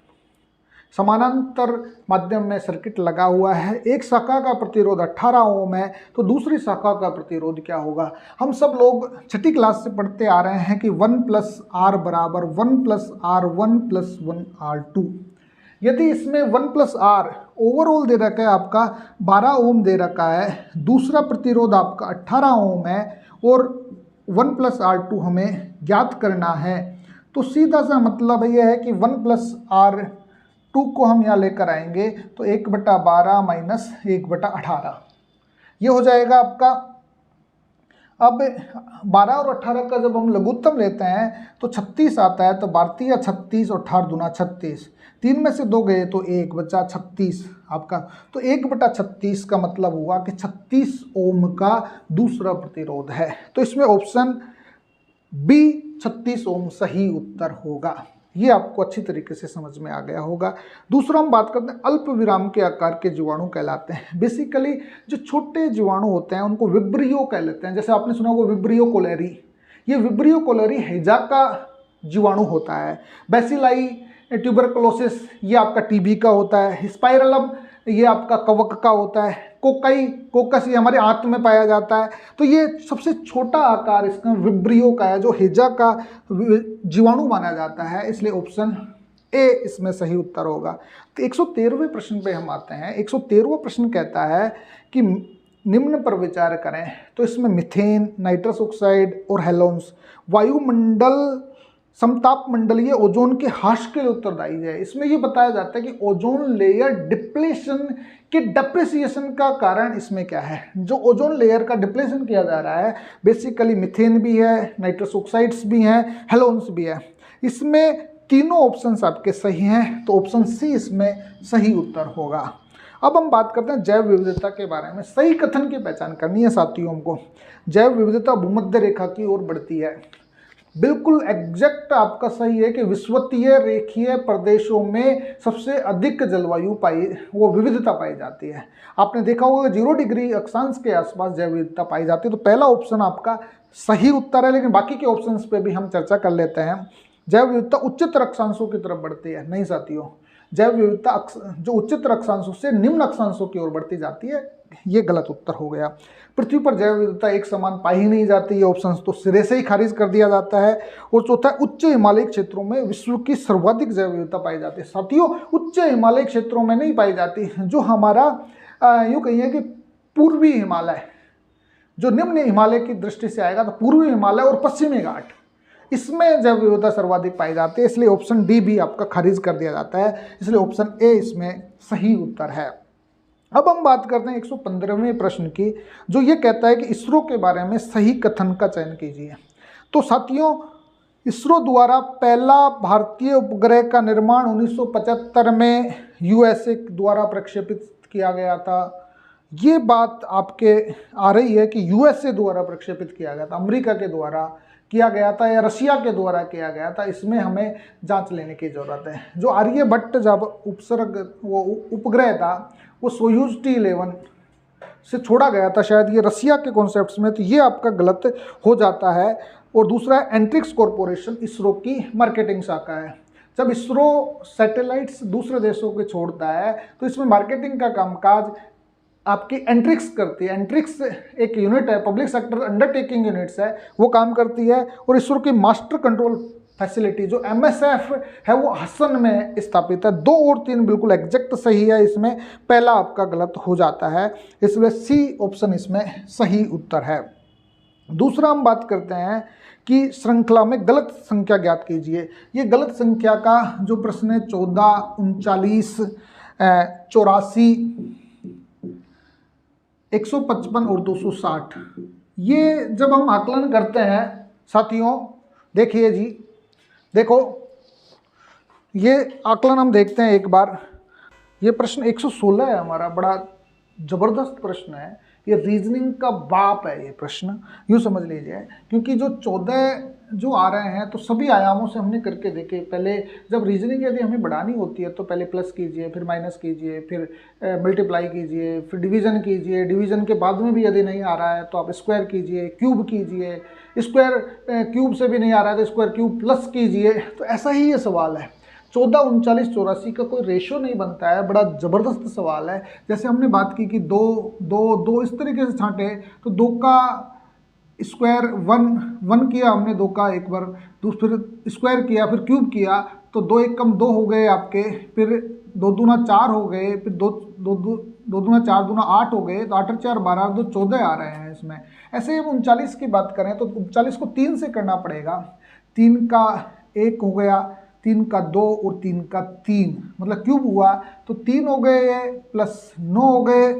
समानांतर माध्यम में सर्किट लगा हुआ है, एक शाखा का प्रतिरोध 18 ओम है, तो दूसरी शाखा का प्रतिरोध क्या होगा। हम सब लोग छठी क्लास से पढ़ते आ रहे हैं कि 1 + R बराबर 1 + R1 + 1 R2। यदि इसमें 1 + R ओवरऑल दे रखा है आपका 12 ओम दे रखा है, दूसरा प्रतिरोध आपका 18 ओम है और 1 + R2 हमें ज्ञात करना है, तो सीधा सा मतलब यह है कि 1 + R2 को हम यहाँ लेकर आएंगे तो 1/12 - 1/18 ये हो जाएगा आपका। अब 12 और 18 का जब हम लघुत्तम लेते हैं तो 36 आता है, तो 12 36 और 18 दूना 36, 3 में से 2 गए तो 1 बचा 36 आपका। तो 1/36 का मतलब हुआ कि 36 ओम का दूसरा प्रतिरोध है। तो इसमें ऑप्शन बी 36 ओम सही उत्तर होगा। ये आपको अच्छी तरीके से समझ में आ गया होगा। दूसरा हम बात करते हैं अल्प विराम के आकार के जीवाणु कहलाते हैं। बेसिकली जो छोटे जीवाणु होते हैं उनको विब्रियो कह लेते हैं। जैसे आपने सुना होगा विब्रियो कोलेरी, ये विब्रियो कोलेरी हैजा का जीवाणु होता है। बैसिलाई ट्यूबरकुलोसिस ये आपका टीबी का होता है। स्पाइरलम ये आपका कवक का होता है। कोकस ये हमारे आंत में पाया जाता है। तो ये सबसे छोटा आकार इसका विब्रियो का है, जो हैजा का जीवाणु माना जाता है, इसलिए ऑप्शन ए इसमें सही उत्तर होगा। तो 113वें प्रश्न पे हम आते हैं। 113वां प्रश्न कहता है कि निम्न पर विचार करें, तो इसमें मीथेन, नाइट्रस ऑक्साइड और हेलोन्स वायुमंडल समताप मंडलीय ओजोन के ह्रास के लिए उत्तरदायी है। इसमें ये बताया जाता है कि ओजोन लेयर डिप्लेशन के डिप्रेसिएशन का कारण इसमें क्या है। जो ओजोन लेयर का डिप्लेशन किया जा रहा है, बेसिकली मीथेन भी है, नाइट्रस ऑक्साइड्स भी हैं, हेलोन्स भी है। इसमें तीनों ऑप्शंस आपके सही हैं, तो ऑप्शन सी इसमें सही उत्तर होगा। अब हम बात करते हैं जैव विविधता के बारे में। सही कथन की पहचान करनी है साथियों हमको। जैव विविधता भूमध्य रेखा की ओर बढ़ती है। बिल्कुल एग्जैक्ट आपका सही है कि विषुवतीय रेखीय प्रदेशों में सबसे अधिक जलवायु वो विविधता पाई जाती है। आपने देखा होगा 0 डिग्री अक्षांश के आसपास जैव विविधता पाई जाती है। तो पहला ऑप्शन आपका सही उत्तर है, लेकिन बाकी के ऑप्शंस पे भी हम चर्चा कर लेते हैं। जैव विविधता उच्चतर अक्षांशों की तरफ बढ़ती है, नहीं साथियों, जैव विविधता जो उच्चतर अक्षांशों से निम्न अक्षांशों की ओर बढ़ती जाती है, ये गलत उत्तर हो गया। पृथ्वी पर जैव विविधता एक समान पाई ही नहीं जाती, ये ऑप्शन तो सिरे से ही खारिज कर दिया जाता है। और चौथा, उच्च हिमालयी क्षेत्रों में विश्व की सर्वाधिक जैव विविधता पाई जाती है। साथियों, उच्च हिमालयी क्षेत्रों में नहीं पाई जाती, जो हमारा यूँ कहिए कि पूर्वी हिमालय, जो निम्न हिमालय की दृष्टि से आएगा, तो पूर्वी हिमालय और पश्चिमी घाट, इसमें जैव विविधता सर्वाधिक पाई जाती है, इसलिए ऑप्शन डी भी आपका खारिज कर दिया जाता है। इसलिए ऑप्शन ए इसमें सही उत्तर है। अब हम बात करते हैं 115वें प्रश्न की, जो ये कहता है कि इसरो के बारे में सही कथन का चयन कीजिए। तो साथियों, इसरो द्वारा पहला भारतीय उपग्रह का निर्माण 1975 में यूएसए द्वारा प्रक्षेपित किया गया था। ये बात आपके आ रही है कि यूएसए द्वारा प्रक्षेपित किया गया था, अमेरिका के द्वारा किया गया था या रशिया के द्वारा किया गया था, इसमें हमें जांच लेने की ज़रूरत है। जो आर्यभट्ट जब वो उपग्रह था वो सोयूज T11 से छोड़ा गया था, शायद ये रसिया के कॉन्सेप्ट्स में, तो ये आपका गलत हो जाता है। और दूसरा है एंट्रिक्स कॉरपोरेशन, इसरो की मार्केटिंग शाखा है। जब इसरो सैटेलाइट्स दूसरे देशों के छोड़ता है तो इसमें मार्केटिंग का कामकाज आपकी एंट्रिक्स करती है। एंट्रिक्स एक यूनिट है, पब्लिक सेक्टर अंडरटेकिंग यूनिट्स है, वो काम करती है। और इसरो की मास्टर कंट्रोल फैसिलिटी जो MSF है वो हसन में स्थापित है। 2 और 3 बिल्कुल एग्जैक्ट सही है, इसमें पहला आपका गलत हो जाता है, इसलिए C ऑप्शन इसमें सही उत्तर है। दूसरा हम बात करते हैं कि श्रृंखला में गलत संख्या ज्ञात कीजिए। ये गलत संख्या का जो प्रश्न है 14, 39, 84, 155 और 260, ये जब हम आकलन करते हैं साथियों, देखिए जी, देखो ये आकलन हम देखते हैं एक बार। ये प्रश्न 116 है हमारा, बड़ा ज़बरदस्त प्रश्न है, ये रीजनिंग का बाप है ये प्रश्न, यूँ समझ लीजिए। क्योंकि जो 14 जो आ रहे हैं तो सभी आयामों से हमने करके देखे। पहले जब रीजनिंग यदि हमें बढ़ानी होती है तो पहले प्लस कीजिए, फिर माइनस कीजिए, फिर मल्टीप्लाई कीजिए, फिर डिवीज़न कीजिए। डिवीज़न के बाद में भी यदि नहीं आ रहा है तो आप स्क्वायर कीजिए, क्यूब कीजिए, स्क्वायर क्यूब से भी नहीं आ रहा है तो स्क्वायर क्यूब प्लस कीजिए। तो ऐसा ही ये सवाल है। 14, 39, 84 का कोई रेशो नहीं बनता है, बड़ा ज़बरदस्त सवाल है। जैसे हमने बात की कि 2, 2, 2 इस तरीके से छांटे तो 2 का स्क्वायर 1 किया हमने, 2 का एक बार, फिर स्क्वायर किया, फिर क्यूब किया, तो 2 1 कम 2 हो गए आपके, फिर 2 दूना 4 हो गए, फिर 2 दूना 4 दूना 8 हो गए, तो 8 और 4 12, 2 14 आ रहे हैं इसमें। ऐसे ही हम 39 की बात करें तो 39 को 3 से करना पड़ेगा। 3 का 1 हो गया, 3 का 2 और 3 का 3, मतलब क्यूब हुआ तो 3 हो गए प्लस 9 हो गए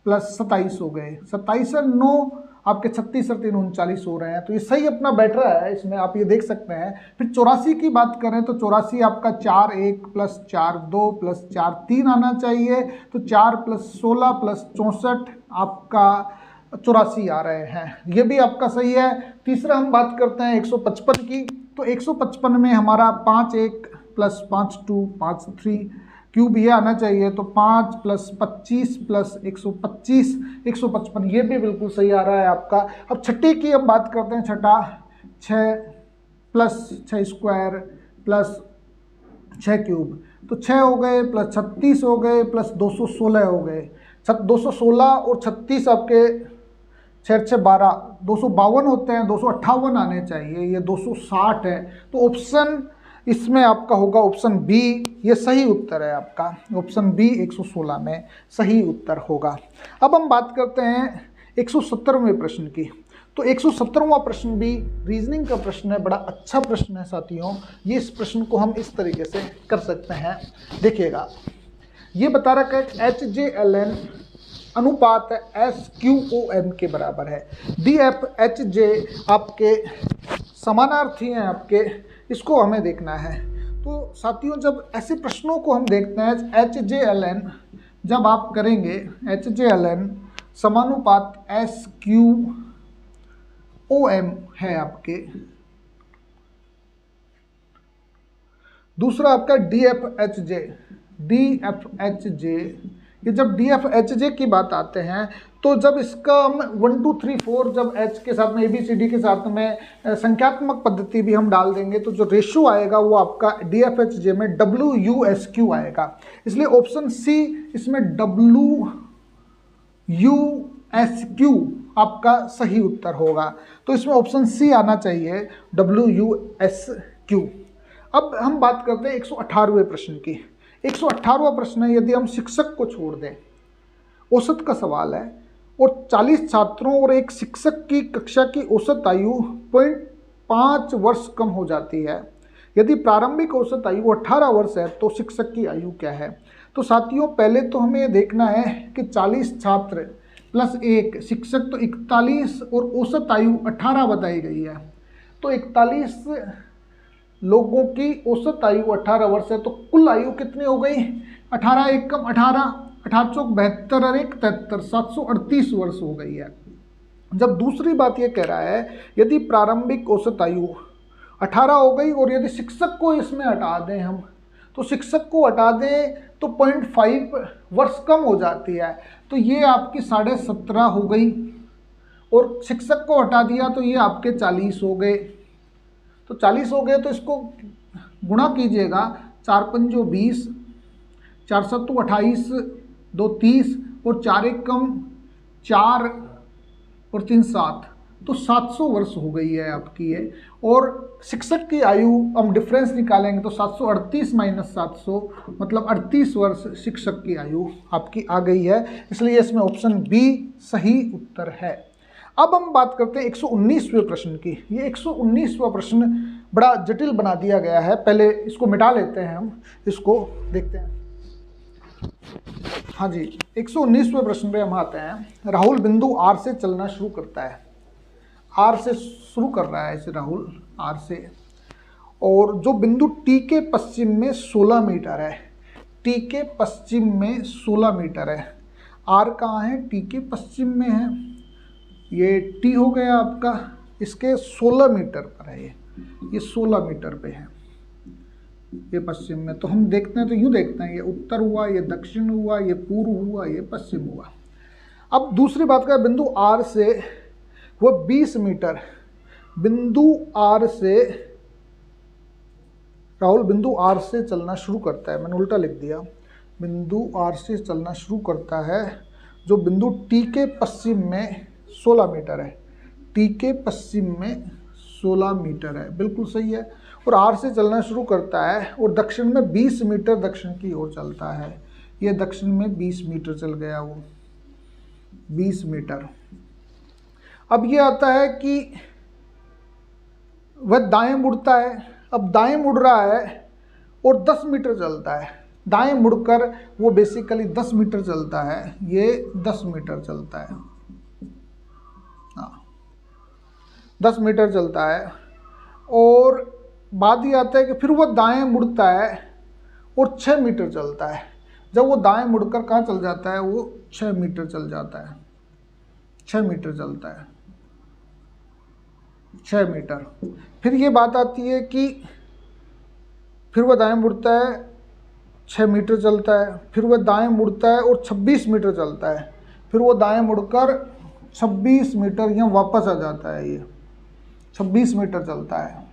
प्लस 27 हो गए। 27 और 9 आपके 36 और 3 39 हो रहे हैं, तो ये सही अपना बैठ रहा है, इसमें आप ये देख सकते हैं। फिर 84 की बात करें तो 84 आपका 4 1 प्लस 4 2 प्लस 4 3 आना चाहिए, तो 4 प्लस 16 प्लस 64 आपका 84 आ रहे हैं, ये भी आपका सही है। तीसरा हम बात करते हैं 155 की, तो 155 में हमारा 5 1 प्लस 5 2 5 3 क्यूब ये आना चाहिए, तो 5 प्लस 25 प्लस 125 155, ये भी बिल्कुल सही आ रहा है आपका। अब छठी की हम बात करते हैं, छठा 6 प्लस 6 स्क्वायर प्लस 6 क्यूब, तो 6 हो गए प्लस 36 हो गए प्लस 216 हो गए। 216 और 36 आपके 6 6 12 252 होते हैं, 258 आने चाहिए, ये 260 है। तो ऑप्शन इसमें आपका होगा ऑप्शन बी, ये सही उत्तर है आपका। ऑप्शन बी 116 में सही उत्तर होगा। अब हम बात करते हैं 117वें प्रश्न की, तो 117वां प्रश्न भी रीजनिंग का प्रश्न है, बड़ा अच्छा प्रश्न है साथियों। ये इस प्रश्न को हम इस तरीके से कर सकते हैं, देखिएगा। ये बता रखा है HJLN अनुपात SQOM के बराबर है। DFHJ आपके समानार्थी हैं आपके, इसको हमें देखना है। तो साथियों जब ऐसे प्रश्नों को हम देखते हैं, HJLN जब आप करेंगे, HJLN समानुपात SQOM है आपके। दूसरा आपका DFHJ, ये जब DFHJ की बात आते हैं तो जब इसका हम 1 2 3 4 जब H के साथ में ABCD के साथ में संख्यात्मक पद्धति भी हम डाल देंगे, तो जो रेशो आएगा वो आपका DFHJ में WUSQ आएगा। इसलिए ऑप्शन सी इसमें WUSQ आपका सही उत्तर होगा। तो इसमें ऑप्शन सी आना चाहिए, WUSQ। अब हम बात करते हैं 118वें प्रश्न की। 118वां प्रश्न है, यदि हम शिक्षक को छोड़ दें, औसत का सवाल है, और 40 छात्रों और एक शिक्षक की कक्षा की औसत आयु 0.5 वर्ष कम हो जाती है। यदि प्रारंभिक औसत आयु 18 वर्ष है तो शिक्षक की आयु क्या है? तो साथियों पहले तो हमें ये देखना है कि 40 छात्र प्लस 1 शिक्षक, तो 41, और औसत आयु 18 बताई गई है। तो 41 लोगों की औसत आयु 18 वर्ष है, तो कुल आयु कितनी हो गई? 18 1 कम 18, 18 चौक 72 और 1 73, 738 वर्ष हो गई है। जब दूसरी बात ये कह रहा है यदि प्रारंभिक औसत आयु 18 हो गई और यदि शिक्षक को इसमें हटा दें हम, तो शिक्षक को हटा दें तो 0.5 वर्ष कम हो जाती है, तो ये आपकी 17.5 हो गई, और शिक्षक को हटा दिया तो ये आपके 40 हो गए। तो 40 हो गए तो इसको गुणा कीजिएगा, 4 पंजो 20, 4 सत्तू 28, 2 30 और 4 एक कम 4 और 3 7, तो 700 वर्ष हो गई है आपकी ये। और शिक्षक की आयु हम डिफरेंस निकालेंगे तो 738 माइनस 700 मतलब 38 वर्ष शिक्षक की आयु आपकी आ गई है, इसलिए इसमें ऑप्शन बी सही उत्तर है। अब हम बात करते हैं 119वें प्रश्न की। ये 119वां प्रश्न बड़ा जटिल बना दिया गया है, पहले इसको मिटा लेते हैं, हम इसको देखते हैं। हाँ जी, 119वें प्रश्न पे हम आते हैं। राहुल बिंदु आर से चलना शुरू करता है, आर से शुरू कर रहा है इसे राहुल, आर से, और जो बिंदु टी के पश्चिम में 16 मीटर है, टी के पश्चिम में 16 मीटर है। आर कहाँ है? टी के पश्चिम में है, ये टी हो गया आपका, इसके 16 मीटर पर है, ये 16 मीटर पे है, ये पश्चिम में। तो हम देखते हैं तो यूँ देखते हैं, ये उत्तर हुआ, ये दक्षिण हुआ, ये पूर्व हुआ, ये पश्चिम हुआ। अब दूसरी बात का, बिंदु आर से वह 20 मीटर, बिंदु आर से राहुल बिंदु आर से चलना शुरू करता है, मैंने उल्टा लिख दिया, बिंदु आर से चलना शुरू करता है, जो बिंदु टी के पश्चिम में 16 मीटर है, टी के पश्चिम में 16 मीटर है, बिल्कुल सही है। और आर से चलना शुरू करता है और दक्षिण में 20 मीटर दक्षिण की ओर चलता है, ये दक्षिण में 20 मीटर चल गया, वो 20 मीटर। अब ये आता है कि वह दाएं मुड़ता है, अब दाएं मुड़ रहा है और 10 मीटर चलता है, दाएं मुड़कर वो बेसिकली 10 मीटर चलता है, ये 10 मीटर चलता है, हाँ 10 मीटर चलता है। और बात ये आता है कि फिर वो दाएं मुड़ता है और 6 मीटर चलता है, जब वो दाएं मुड़कर कहाँ चल जाता है, वो 6 मीटर चल जाता है, 6 मीटर चलता है, 6 मीटर। फिर ये बात आती है कि फिर वह दाएं मुड़ता है, 6 मीटर चलता है, फिर वह दाएं मुड़ता है और 26 मीटर चलता है, फिर वो दाएं मुड़कर 26 मीटर यहाँ वापस आ जाता है, ये 26 मीटर चलता है,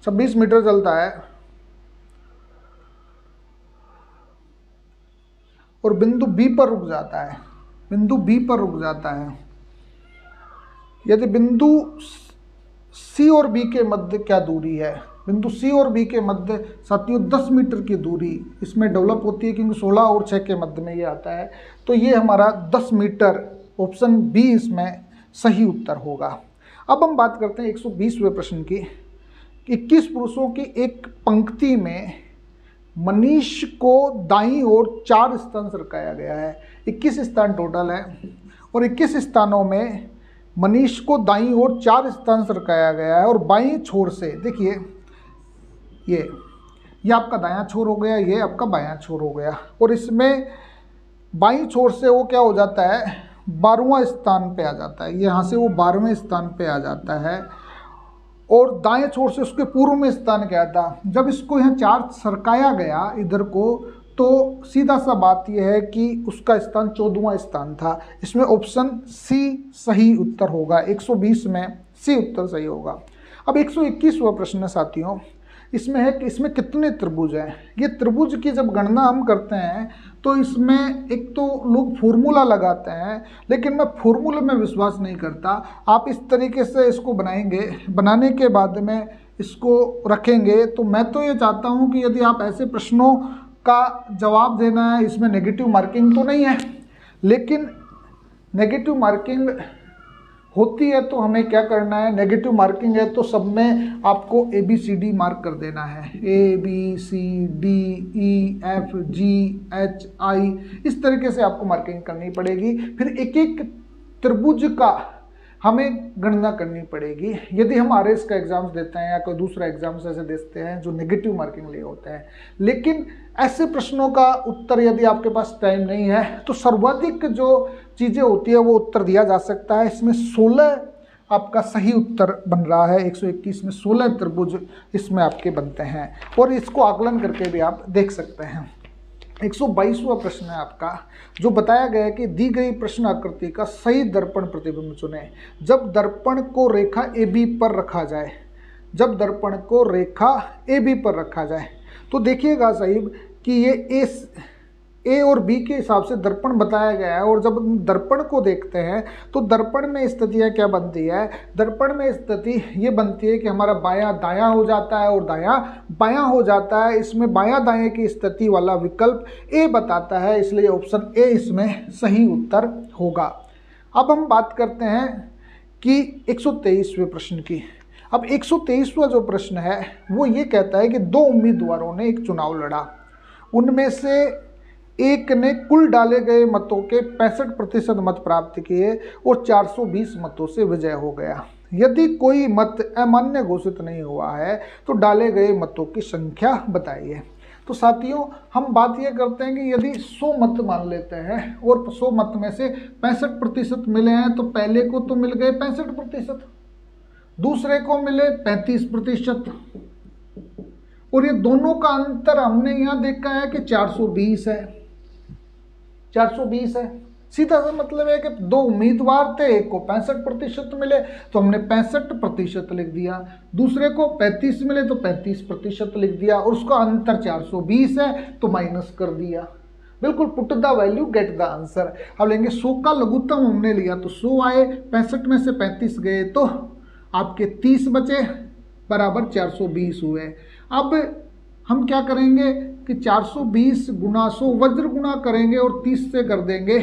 26 मीटर चलता है और बिंदु बी पर रुक जाता है, बिंदु बी पर रुक जाता है। यदि बिंदु सी और बी के मध्य क्या दूरी है, बिंदु सी और बी के मध्य साथियों 10 मीटर की दूरी इसमें डेवलप होती है, क्योंकि 16 और 6 के मध्य में ये आता है, तो ये हमारा 10 मीटर, ऑप्शन बी इसमें सही उत्तर होगा। अब हम बात करते हैं 120वें प्रश्न की। 21 पुरुषों की एक पंक्ति में मनीष को दाईं ओर 4 स्थान सरकाया गया है, 21 स्थान टोटल है, और 21 स्थानों में मनीष को दाईं ओर 4 स्थान सरकाया गया है। और बाईं छोर से देखिए, ये आपका दायां छोर हो गया, ये आपका बायां छोर हो गया, और इसमें बाईं छोर से वो क्या हो जाता है, 12वां स्थान पे आ जाता है, यहाँ से वो 12वें स्थान पे आ जाता है। और दाएं छोर से उसके पूर्व में स्थान क्या था, जब इसको यहाँ 4 सरकाया गया इधर को, तो सीधा सा बात यह है कि उसका स्थान 14वां स्थान था। इसमें ऑप्शन सी सही उत्तर होगा, 120 में सी उत्तर सही होगा। अब 121वां प्रश्न है साथियों, इसमें है कि इसमें कितने त्रिभुज हैं। ये त्रिभुज की जब गणना हम करते हैं तो इसमें एक तो लोग फॉर्मूला लगाते हैं, लेकिन मैं फॉर्मूले में विश्वास नहीं करता। आप इस तरीके से इसको बनाएंगे, बनाने के बाद में इसको रखेंगे, तो मैं तो ये चाहता हूँ कि यदि आप ऐसे प्रश्नों का जवाब देना है, इसमें नेगेटिव मार्किंग तो नहीं है, लेकिन नेगेटिव मार्किंग होती है तो हमें क्या करना है, नेगेटिव मार्किंग है तो सब में आपको ABCD मार्क कर देना है, ABCDEFGHI, इस तरीके से आपको मार्किंग करनी पड़ेगी। फिर एक एक त्रिभुज का हमें गणना करनी पड़ेगी। यदि हम RS का एग्जाम्स देते हैं या कोई दूसरा एग्जाम्स ऐसे देते हैं जो नेगेटिव मार्किंग लिए होते हैं, लेकिन ऐसे प्रश्नों का उत्तर यदि आपके पास टाइम नहीं है तो सर्वाधिक जो चीज़ें होती है वो उत्तर दिया जा सकता है। इसमें 16 आपका सही उत्तर बन रहा है। 121 में 16 त्रिभुज इसमें आपके बनते हैं और इसको आकलन करके भी आप देख सकते हैं। 122वां प्रश्न है आपका, जो बताया गया है कि दी गई प्रश्न आकृति का सही दर्पण प्रतिबिंब चुने। जब दर्पण को रेखा AB पर रखा जाए, जब दर्पण को रेखा AB पर रखा जाए, तो देखिएगा साहिब कि ये ए और बी के हिसाब से दर्पण बताया गया है। और जब हम दर्पण को देखते हैं तो दर्पण में स्थितियाँ क्या बनती है? दर्पण में स्थिति ये बनती है कि हमारा बायां दायां हो जाता है और दायां बायां हो जाता है। इसमें बायां दाएं की स्थिति वाला विकल्प ए बताता है, इसलिए ऑप्शन ए इसमें सही उत्तर होगा। अब हम बात करते हैं कि 123वें प्रश्न की। अब 123वां जो प्रश्न है वो ये कहता है कि 2 उम्मीदवारों ने एक चुनाव लड़ा, उनमें से एक ने कुल डाले गए मतों के 65% मत प्राप्त किए और 420 मतों से विजय हो गया। यदि कोई मत अमान्य घोषित नहीं हुआ है तो डाले गए मतों की संख्या बताइए। तो साथियों हम बात ये करते हैं कि यदि 100 मत मान लेते हैं और 100 मत में से 65% मिले हैं, तो पहले को तो मिल गए 65%, दूसरे को मिले 35%, और ये दोनों का अंतर हमने यहाँ देखा है कि 420 है, 420 है। सीधा सा मतलब है कि 2 उम्मीदवार थे, एक को 65% मिले तो हमने 65% लिख दिया, दूसरे को 35 मिले तो 35% लिख दिया, और उसका अंतर 420 है तो माइनस कर दिया। बिल्कुल put the value get the answer. अब लेंगे 100 का लघुत्तम हमने लिया तो 100 आए, 65 में से 35 गए तो आपके 30 बचे, बराबर 420 हुए। अब हम क्या करेंगे कि 420 गुना 100 वज्र गुणा करेंगे और 30 से कर देंगे,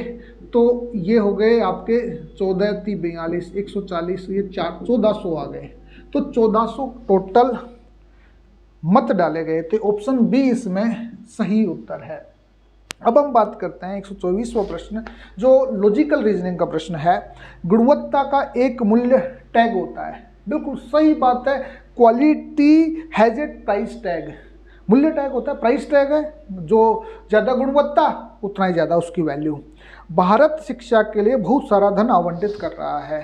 तो ये हो गए आपके 14 × 3 = 42, 140, ये 1400 आ गए। तो 1400 टोटल मत डाले गए थे। ऑप्शन बी इसमें सही उत्तर है। अब हम बात करते हैं 124वां प्रश्न, जो लॉजिकल रीजनिंग का प्रश्न है। गुणवत्ता का एक मूल्य टैग होता है। बिल्कुल सही बात है, quality has a price tag. मूल्य टैग होता है, प्राइस टैग है, जो ज़्यादा गुणवत्ता उतना ही ज़्यादा उसकी वैल्यू। भारत शिक्षा के लिए बहुत सारा धन आवंटित कर रहा है,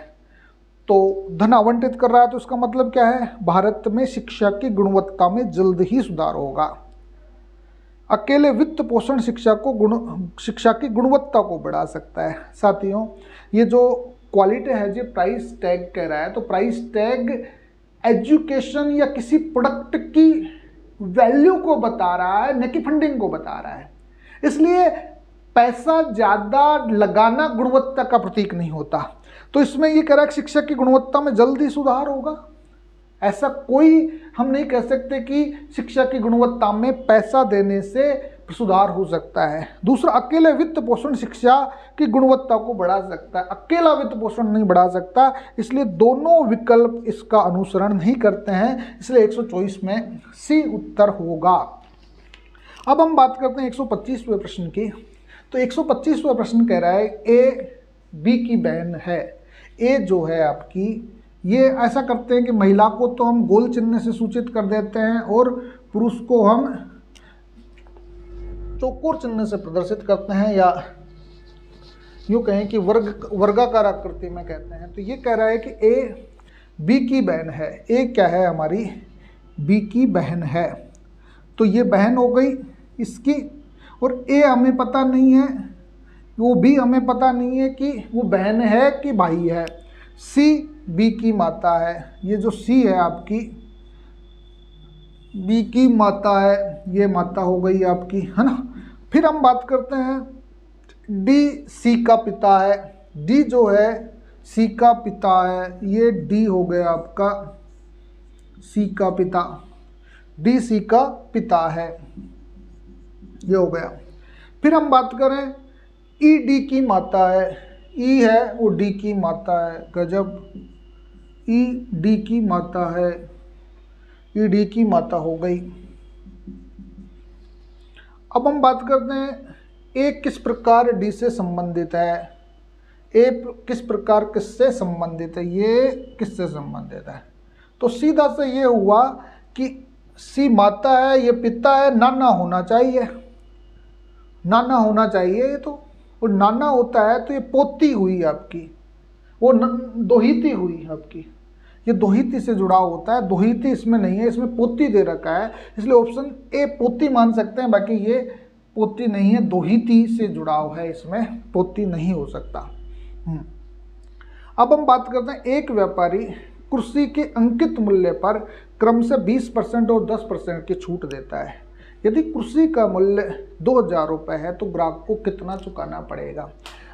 तो धन आवंटित कर रहा है तो उसका मतलब क्या है? भारत में शिक्षा की गुणवत्ता में जल्द ही सुधार होगा। अकेले वित्त पोषण शिक्षा की गुणवत्ता को बढ़ा सकता है। साथियों ये जो क्वालिटी है जो प्राइस टैग कह रहा है, तो प्राइस टैग एजुकेशन या किसी प्रोडक्ट की वैल्यू को बता रहा है, न कि फंडिंग को बता रहा है। इसलिए पैसा ज़्यादा लगाना गुणवत्ता का प्रतीक नहीं होता। तो इसमें ये कह रहा है कि शिक्षा की गुणवत्ता में जल्दी सुधार होगा। ऐसा कोई हम नहीं कह सकते कि शिक्षा की गुणवत्ता में पैसा देने से सुधार हो सकता है। दूसरा, अकेले वित्त पोषण शिक्षा की गुणवत्ता को बढ़ा सकता है, अकेला वित्त पोषण नहीं बढ़ा सकता। इसलिए दोनों विकल्प इसका अनुसरण नहीं करते हैं, इसलिए 124 में सी उत्तर होगा। अब हम बात करते हैं 125वें प्रश्न की। तो 125वां प्रश्न कह रहा है ए बी की बहन है। ए जो है आपकी, ये ऐसा करते हैं कि महिला को तो हम गोल चिन्ह से सूचित कर देते हैं और पुरुष को हम चौकोर चिन्ह से प्रदर्शित करते हैं, या यूँ कहें कि वर्गाकार आकृति में कहते हैं। तो ये कह रहा है कि ए बी की बहन है। ए क्या है? हमारी बी की बहन है। तो ये बहन हो गई इसकी, और ए हमें पता नहीं है, वो बी हमें पता नहीं है कि वो बहन है कि भाई है। सी बी की माता है। ये जो सी है आपकी बी की माता है, ये माता हो गई आपकी, है ना। फिर हम बात करते हैं डी सी का पिता है। डी जो है सी का पिता है, ये डी हो गया आपका सी का पिता। डी सी का पिता है, ये हो गया। फिर हम बात करें ई डी की माता है। ई है वो डी की माता है। गजब, ई डी की माता है, ई डी की माता हो गई। अब हम बात करते हैं ए किस प्रकार डी से संबंधित है। ए किस प्रकार किससे संबंधित है? ये किससे संबंधित है? तो सीधा से ये हुआ कि सी माता है, ये पिता है, नाना होना चाहिए, नाना होना चाहिए ये तो, और नाना होता है तो ये पोती हुई आपकी, वो दोहिती हुई आपकी, ये दोहिती से जुड़ा होता है, दोहिती इसमें नहीं है, इसमें पोती दे रखा है, इसलिए ऑप्शन ए पोती मान सकते हैं, बाकी ये पोती नहीं है, दोहिती से जुड़ाव है, इसमें पोती नहीं हो सकता। अब हम बात करते हैं, एक व्यापारी कुर्सी के अंकित मूल्य पर क्रम से 20% और 10% की छूट देता है। यदि कुर्सी का मूल्य 2000 रुपये है तो ग्राहक को कितना चुकाना पड़ेगा।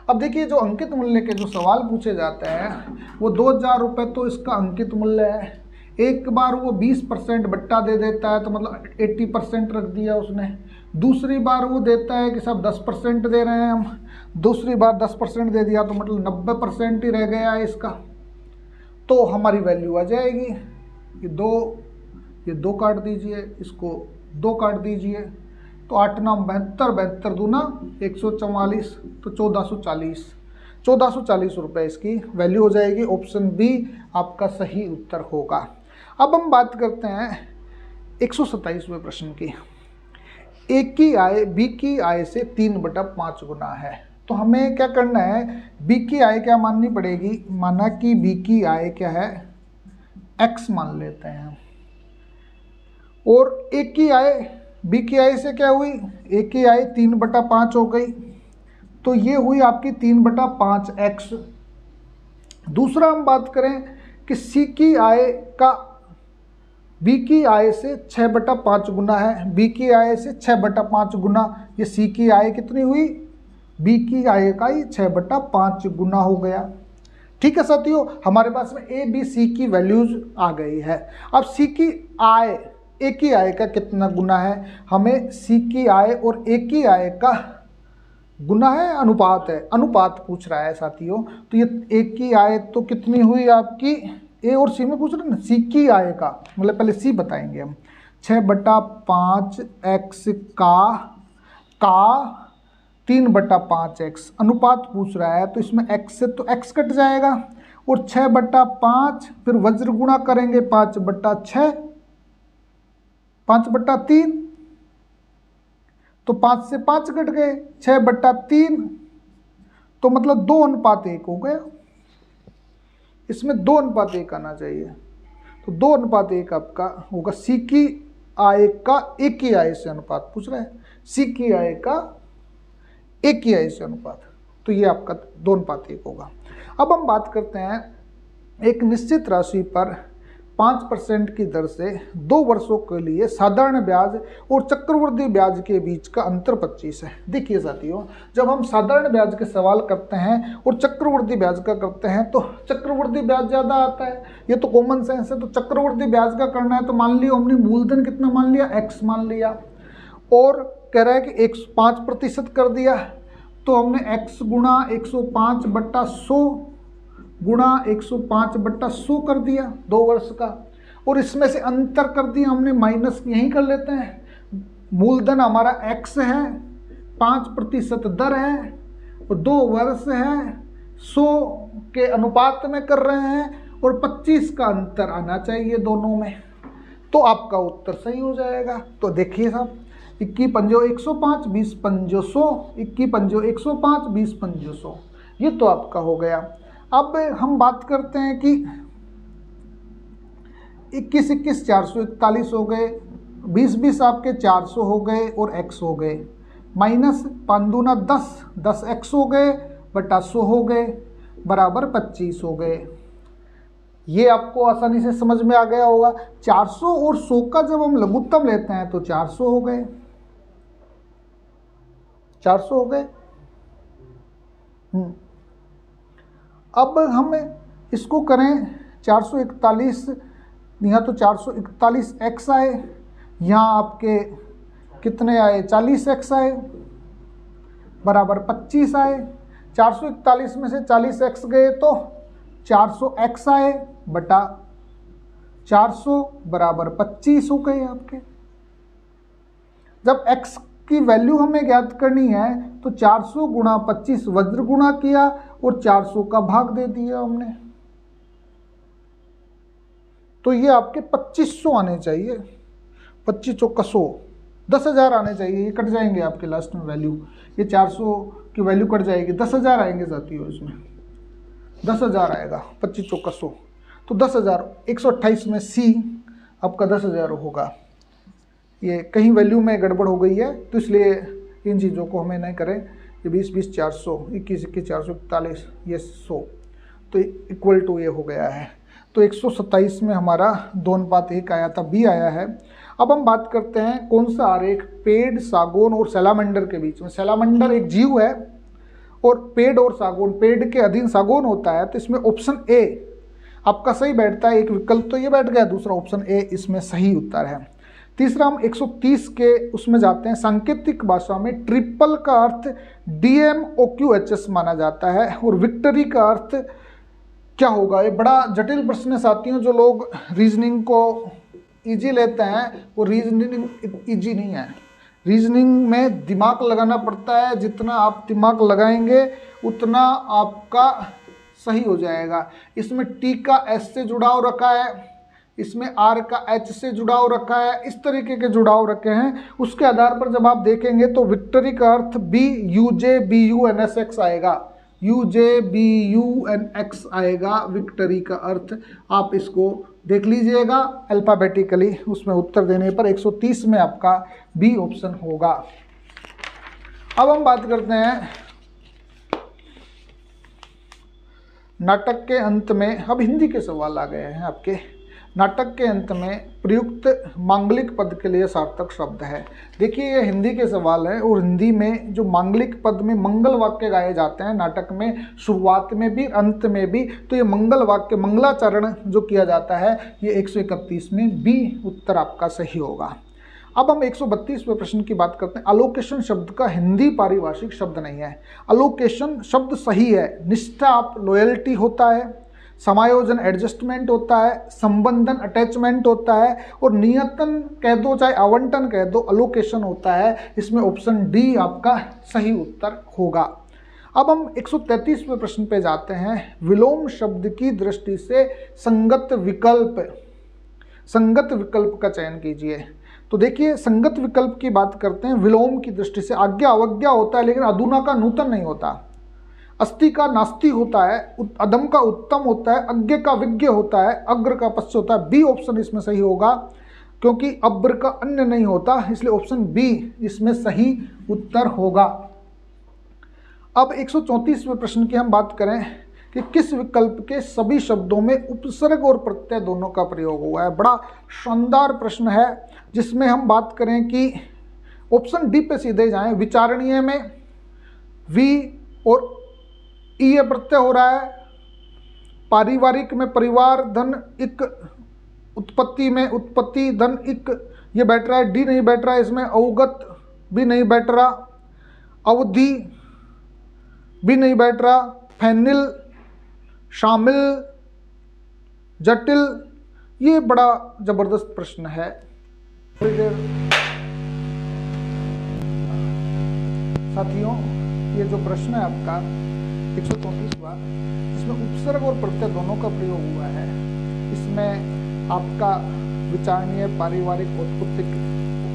अब देखिए, जो अंकित मूल्य के जो सवाल पूछे जाते हैं वो 2000 रुपये तो इसका अंकित मूल्य है। एक बार वो 20% बट्टा दे देता है तो मतलब 80% रख दिया उसने। दूसरी बार वो देता है कि सब 10% दे रहे हैं हम, दूसरी बार 10% दे दिया तो मतलब 90% ही रह गया है इसका, तो हमारी वैल्यू आ जाएगी। ये दो काट दीजिए, इसको 2 काट दीजिए, तो 8 9 72, 72 दूना 144, तो 1440 रुपये इसकी वैल्यू हो जाएगी। ऑप्शन बी आपका सही उत्तर होगा। अब हम बात करते हैं 127वें प्रश्न की। ए की आय बी की आय से 3/5 गुना है, तो हमें क्या करना है, बी की आय क्या माननी पड़ेगी। माना कि बी की आय क्या है, x मान लेते हैं, और ए की आय बी की आय से क्या हुई, ए की आय 3/5 हो गई, तो ये हुई आपकी 3/5x। दूसरा हम बात करें कि सी की आय का बी की आय से 6/5 गुना है, बी की आय से 6/5 गुना, ये सी की आय कितनी हुई, बी की आय का ही 6/5 गुना हो गया। ठीक है साथियों, हमारे पास में ए बी सी की वैल्यूज आ गई है। अब सी की आय ए की आय का कितना गुना है, हमें सी की आय और ए की आय का गुना है, अनुपात है, अनुपात पूछ रहा है साथियों। तो ये ए की आय तो कितनी हुई आपकी, ए और सी में पूछ रहे हैं ना, सी की आय का मतलब पहले सी बताएंगे हम, 6/5x का 3/5x, अनुपात पूछ रहा है तो इसमें x से तो x कट जाएगा, और 6/5 फिर वज्र गुणा करेंगे 5/6, 5/3, तो 5 से 5 कट गए, 6/3, तो मतलब 2:1 हो गया। इसमें 2:1 आना चाहिए, तो 2:1 आपका होगा। सी की आय का ए की आय से अनुपात पूछ रहा है, सी की आय का ए की आय से अनुपात, तो ये आपका 2:1 होगा। अब हम बात करते हैं, एक निश्चित राशि पर 5% की दर से 2 वर्षों के लिए साधारण ब्याज और चक्रवृद्धि ब्याज के बीच का अंतर 25 है। देखिए साथियों, जब हम साधारण ब्याज के सवाल करते हैं और चक्रवृद्धि ब्याज का करते हैं तो चक्रवृद्धि ब्याज ज़्यादा आता है, ये तो कॉमन सेंस है। तो चक्रवृद्धि ब्याज का करना है तो मान लिया हमने मूलधन कितना मान लिया, x मान लिया, और कह रहा है कि 5% कर दिया, तो हमने x गुणा 105/100 गुणा 105/100 कर दिया 2 वर्ष का, और इसमें से अंतर कर दिया हमने माइनस, यहीं कर लेते हैं। मूलधन हमारा x है, 5% दर है, और 2 वर्ष है, 100 के अनुपात में कर रहे हैं, और 25 का अंतर आना चाहिए दोनों में, तो आपका उत्तर सही हो जाएगा। तो देखिए साहब, 21 पंजो 105, 20 पंजो 100, 21 पंजो 105, 20 पंजो 100, ये तो आपका हो गया। अब हम बात करते हैं कि 21 21 441 हो गए, 20 20 आपके 400 हो गए और x हो गए, माइनस 5 दूना 10, 10x हो गए बटा 100 हो गए, बराबर 25 हो गए। ये आपको आसानी से समझ में आ गया होगा। 400 और 100 का जब हम लघुत्तम लेते हैं तो 400 हो गए, 400 हो गए। अब हम इसको करें 441, यहाँ तो 441x आए, यहाँ आपके कितने आए 40x आए, बराबर 25 आए। 441 में से 40x गए तो 400x आए बटा 400 बराबर 25 हो गए आपके। जब x की वैल्यू हमें ज्ञात करनी है तो 400 गुणा 25 वज्र गुणा किया और 400 का भाग दे दिया हमने, तो ये आपके 2500 आने चाहिए, 2500 का 100, 10,000 आने चाहिए, ये कट जाएंगे आपके लास्ट में वैल्यू, ये 400 की वैल्यू कट जाएगी, 10,000 आएंगे साथियों, इसमें 10,000 आएगा, 25 चौका 100, तो 10,000, 128 में सी आपका 10,000 होगा। ये कहीं वैल्यू में गड़बड़ हो गई है तो इसलिए इन चीज़ों को हमें नहीं करें। ये 20 20 400, 21 21 441, ये 100, तो इक्वल टू ये हो गया है। तो 127 में हमारा 2:1 आया था, बी आया है। अब हम बात करते हैं कौन सा आरेख पेड़, सागौन और सैलामेंडर के बीच में। सैलामेंडर एक जीव है और पेड़ और सागौन, पेड़ के अधीन सागौन होता है, तो इसमें ऑप्शन ए आपका सही बैठता है। एक विकल्प तो ये बैठ गया, दूसरा ऑप्शन ए इसमें सही उत्तर है। तीसरा हम 130 के उसमें जाते हैं। सांकेतिक भाषा में ट्रिपल का अर्थ DMOQHS माना जाता है और विक्ट्री का अर्थ क्या होगा? ये बड़ा जटिल प्रश्न है साथियों। जो लोग रीजनिंग को इजी लेते हैं वो रीजनिंग इजी नहीं है। रीजनिंग में दिमाग लगाना पड़ता है, जितना आप दिमाग लगाएंगे उतना आपका सही हो जाएगा। इसमें T का S से जुड़ाव रखा है, इसमें R का H से जुड़ाव रखा है, इस तरीके के जुड़ाव रखे हैं। उसके आधार पर जब आप देखेंगे तो विक्ट्री का अर्थ BUJBUNSX आएगा, UJBUNX आएगा विक्ट्री का अर्थ। आप इसको देख लीजिएगा अल्फाबेटिकली, उसमें उत्तर देने पर 130 में आपका बी ऑप्शन होगा। अब हम बात करते हैं नाटक के अंत में। अब हिंदी के सवाल आ गए हैं आपके। नाटक के अंत में प्रयुक्त मांगलिक पद के लिए सार्थक शब्द है। देखिए ये हिंदी के सवाल है और हिंदी में जो मांगलिक पद में मंगल वाक्य गाए जाते हैं नाटक में, शुरुआत में भी अंत में भी, तो ये मंगल वाक्य, मंगलाचरण जो किया जाता है, ये 131 में बी उत्तर आपका सही होगा। अब हम 132वें प्रश्न की बात करते हैं। अलोकेशन शब्द का हिंदी पारिभाषिक शब्द नहीं है। अलोकेशन शब्द सही है, निष्ठा आप लॉयल्टी होता है, समायोजन एडजस्टमेंट होता है, संबंधन अटैचमेंट होता है, और नियतन कह दो चाहे आवंटन कह दो, अलोकेशन होता है। इसमें ऑप्शन डी आपका सही उत्तर होगा। अब हम 133वें प्रश्न पे जाते हैं। विलोम शब्द की दृष्टि से संगत विकल्प का चयन कीजिए। तो देखिए संगत विकल्प की बात करते हैं। विलोम की दृष्टि से आज्ञा अवज्ञा होता है, लेकिन अधुना का नूतन नहीं होता। अस्ति का नास्ति होता है, अधम का उत्तम होता है, अज्ञ का विज्ञ होता है, अग्र का पश्च होता है। बी ऑप्शन इसमें सही होगा, क्योंकि अब्र का अन्य नहीं होता, इसलिए ऑप्शन बी इसमें सही उत्तर होगा। अब 134वें प्रश्न की हम बात करें कि किस विकल्प के सभी शब्दों में उपसर्ग और प्रत्यय दोनों का प्रयोग हुआ है। बड़ा शानदार प्रश्न है, जिसमें हम बात करें कि ऑप्शन डी पे सीधे जाएं। विचारणीय में वी और ई प्रत्यय हो रहा है, पारिवारिक में परिवार धन इक, उत्पत्ति में उत्पत्ति धन इक, ये बैठ रहा है। डी नहीं बैठ रहा है इसमें, अवगत भी नहीं बैठ रहा, अवधि भी नहीं बैठ रहा, फैनिल, शामिल, जटिल। ये बड़ा जबरदस्त प्रश्न है। साथियों ये जो प्रश्न है आपका 134वां, इसमें उपसर्ग और प्रत्यय दोनों का प्रयोग हुआ है। इसमें आपका विचारणीय, पारिवारिक, औत्पुतिक,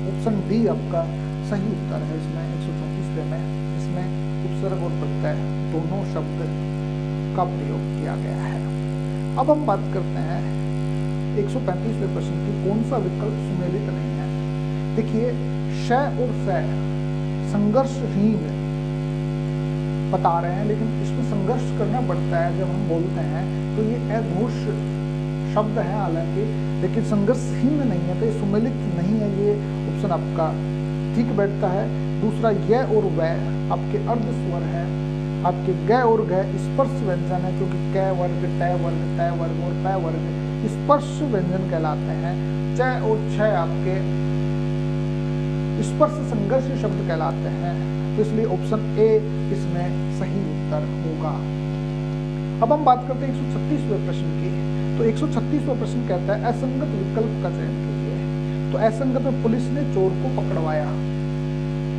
ऑप्शन डी आपका सही उत्तर है इसमें 134वें में, जिसमें उपसर्ग और प्रत्यय दोनों शब्द का प्रयोग किया गया है। अब हम बात करते हैं 135वें प्रश्न की। कौन सा विकल्प सुमेलित नहीं है? देखिए श और स संघर्षहीन बता रहे हैं, लेकिन इसमें संघर्ष करना पड़ता है जब हम बोलते हैं, तो ये अघोष शब्द है हालांकि, लेकिन संघर्षहीन नहीं है, तो ये सुमेलित नहीं है। ये ऑप्शन आपका ठीक बैठता है। दूसरा य और वह आपके अर्ध स्वर है, आपके ग और घ स्पर्श व्यंजन है, क्योंकि क वर्ग, ट वर्ग, त वर्ग और प वर्ग स्पर्श व्यंजन कहलाते हैं। च और छ आपके स्पर्श संघर्ष शब्द कहलाते हैं, तो इसलिए ऑप्शन ए इसमें सही उत्तर होगा। अब हम बात करते हैं 136वें प्रश्न की। तो 136वां प्रश्न कहता है असंगत विकल्प का चयन कीजिए। तो असंगत में पुलिस ने चोर को पकड़वाया,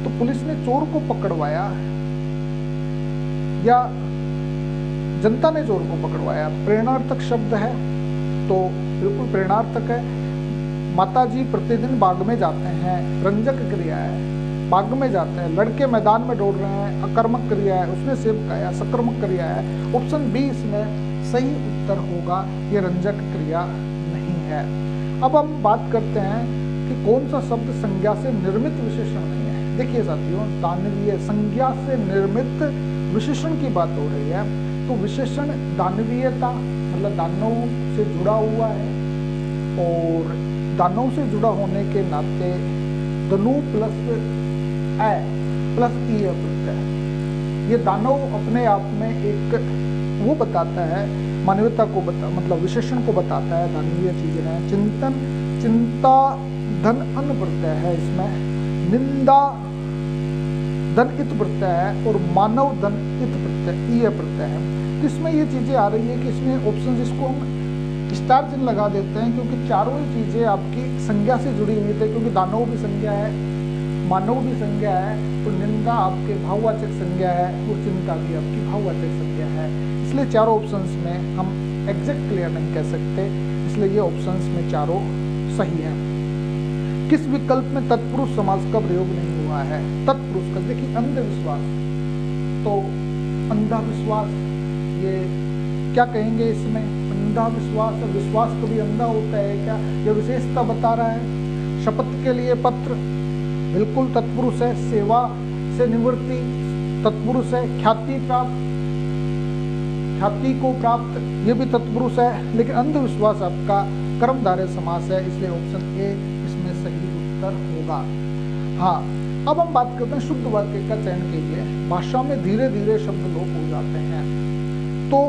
तो पुलिस ने चोर को पकड़वाया या जनता ने चोर को पकड़वाया। प्रेरणार्थक शब्द है, तो बिल्कुल प्रेरणार्थक है। माताजी प्रतिदिन बाग में जाते हैं, रंजक क्रिया है, बाग में जाते हैं। लड़के मैदान में दौड़ रहे हैं, अकर्मक क्रिया है, उसने सेब खाया, सकर्मक क्रिया है। ऑप्शन बी इसमें सही उत्तर होगा, ये रंजक क्रिया नहीं है। अब हम बात करते हैं कि कौन सा शब्द संज्ञा से निर्मित विशेषण नहीं है। देखिए साथियों, दानवीय संज्ञा से निर्मित विशेषण की बात हो रही है, तो विशेषण दानवीयता मतलब दानव से जुड़ा हुआ है, और दानव से जुड़ा होने के नाते धनु प्लस ए प्लस ई प्रत्यय, ये दानव अपने आप में एक वो बताता है, मानवता को मतलब विशेषण को बताता है। दानवीय चीजें हैं। चिंतन, चिंता धन अन प्रत्यय है, इसमें निंदा धन इत प्रत्यय है, और मानव धन इत प्रत्यय ई प्रत्यय है। तो इसमें ये चीजें आ रही है कि इसमें ऑप्शन जिसको हम स्टार चिन्ह लगा देते हैं, क्योंकि चारों ही चीजें आपकी संज्ञा से जुड़ी हुई थी, क्योंकि दानव भी संज्ञा है, मानव भी संज्ञा है, तो निंदा आपके भाववाचक संज्ञा है, और चिंता भी आपकी भाववाचक संज्ञा है। इसलिए चारों ऑप्शंस में हम एग्जैक्ट क्लियर नहीं कह सकते, इसलिए ये ऑप्शंस में चारों सही है। किस विकल्प में तत्पुरुष समास का प्रयोग नहीं हुआ है? तत्पुरुष का देखिए अंधविश्वास, तो अंधाविश्वास, ये क्या कहेंगे इसमें? अंधाविश्वास, विश्वास कभी अंधा होता है क्या? यह विशेषता बता रहा है। शपथ के लिए पत्र बिल्कुल तत्पुरुष है। सेवा से निवृत्ति तत्पुरुष है। ख्याति प्राप्त, ख्याति को प्राप्त, ये भी तत्पुरुष है। लेकिन अंधविश्वास आपका कर्मधारय समास है, इसलिए ऑप्शन ए इसमें सही उत्तर होगा। हाँ, अब हम बात करते हैं शुद्ध वाक्य का चयन कीजिए। भाषा में धीरे धीरे शब्द लोप हो जाते हैं, तो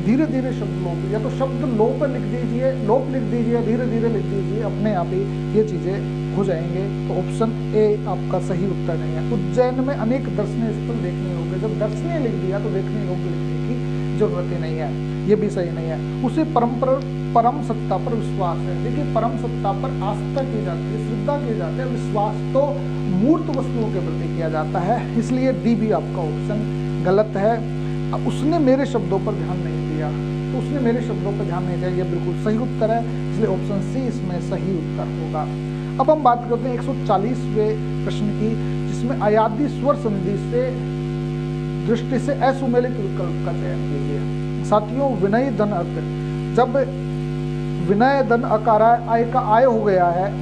धीरे धीरे शब्द लोप, या तो शब्द लोप लिख दीजिए, लोप लिख दीजिए, धीरे धीरे लिख दीजिए, अपने आप ही ये चीजें हो जाएंगे। तो ऑप्शन ए आपका सही उत्तर नहीं है। उज्जैन में अनेक दर्शनीय स्थल देखने होंगे, जब दर्शनीय लिख दिया तो देखने योग्य लिखने की जरूरत ही नहीं है, ये भी सही नहीं है। उसे परम सत्ता पर विश्वास है। देखिए, परम सत्ता पर आस्था की जाती है, श्रद्धा की जाती है, विश्वास तो मूर्त वस्तुओं के प्रति किया जाता है, इसलिए डी भी आपका ऑप्शन गलत है। उसने मेरे शब्दों पर ध्यान नहीं दिया, तो उसने मेरे शब्दों पर ध्यान नहीं दिया, ये बिल्कुल सही उत्तर है, इसलिए ऑप्शन सी इसमें सही उत्तर होगा। अब हम बात करते हैं 140वें प्रश्न की, जिसमें अयादि स्वर संधि से दृष्टि से असुमेलित विकल्प का चयन कीजिए। साथियों, विनय धन अक, जब विनय धन अकार आय का आय हो गया है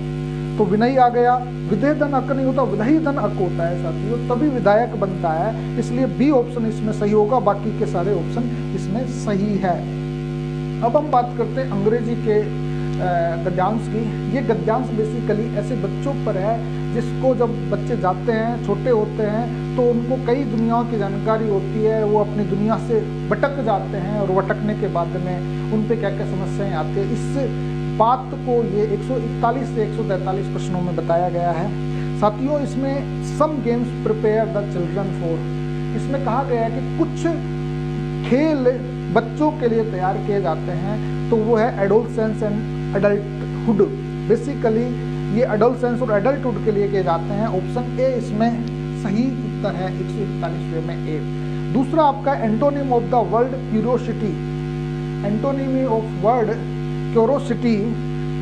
तो विनय आ गया। विधेय धन अक नहीं होता, विधेय धन अक होता है साथियों, तभी विधायक बनता है, इसलिए बी ऑप्शन इसमें सही होगा। बाकी के सारे ऑप्शन इसमें सही है। अब हम बात करते हैं अंग्रेजी के गद्यांश की। ये गद्यांश बेसिकली ऐसे बच्चों पर है जिसको जब बच्चे जाते हैं, छोटे होते हैं, तो उनको कई दुनियाओं की जानकारी होती है, वो अपनी दुनिया से भटक जाते हैं, और भटकने के बाद में उन पे क्या क्या समस्याएं आती है, इस बात को ये 141 से 143 प्रश्नों में बताया गया है। साथियों, इसमें some games prepare the children for, इसमें कहा गया है कि कुछ खेल बच्चों के लिए तैयार किए जाते हैं, तो वो है एडोलसेंस एंड एडल्टहुड। बेसिकली ये एडोलसेंस और एडल्टहुड के लिए किए जाते हैं। ऑप्शन ए इसमें सही उत्तर है 141वें में ए। दूसरा आपका antonym of the word curiosity, antonymy of word curiosity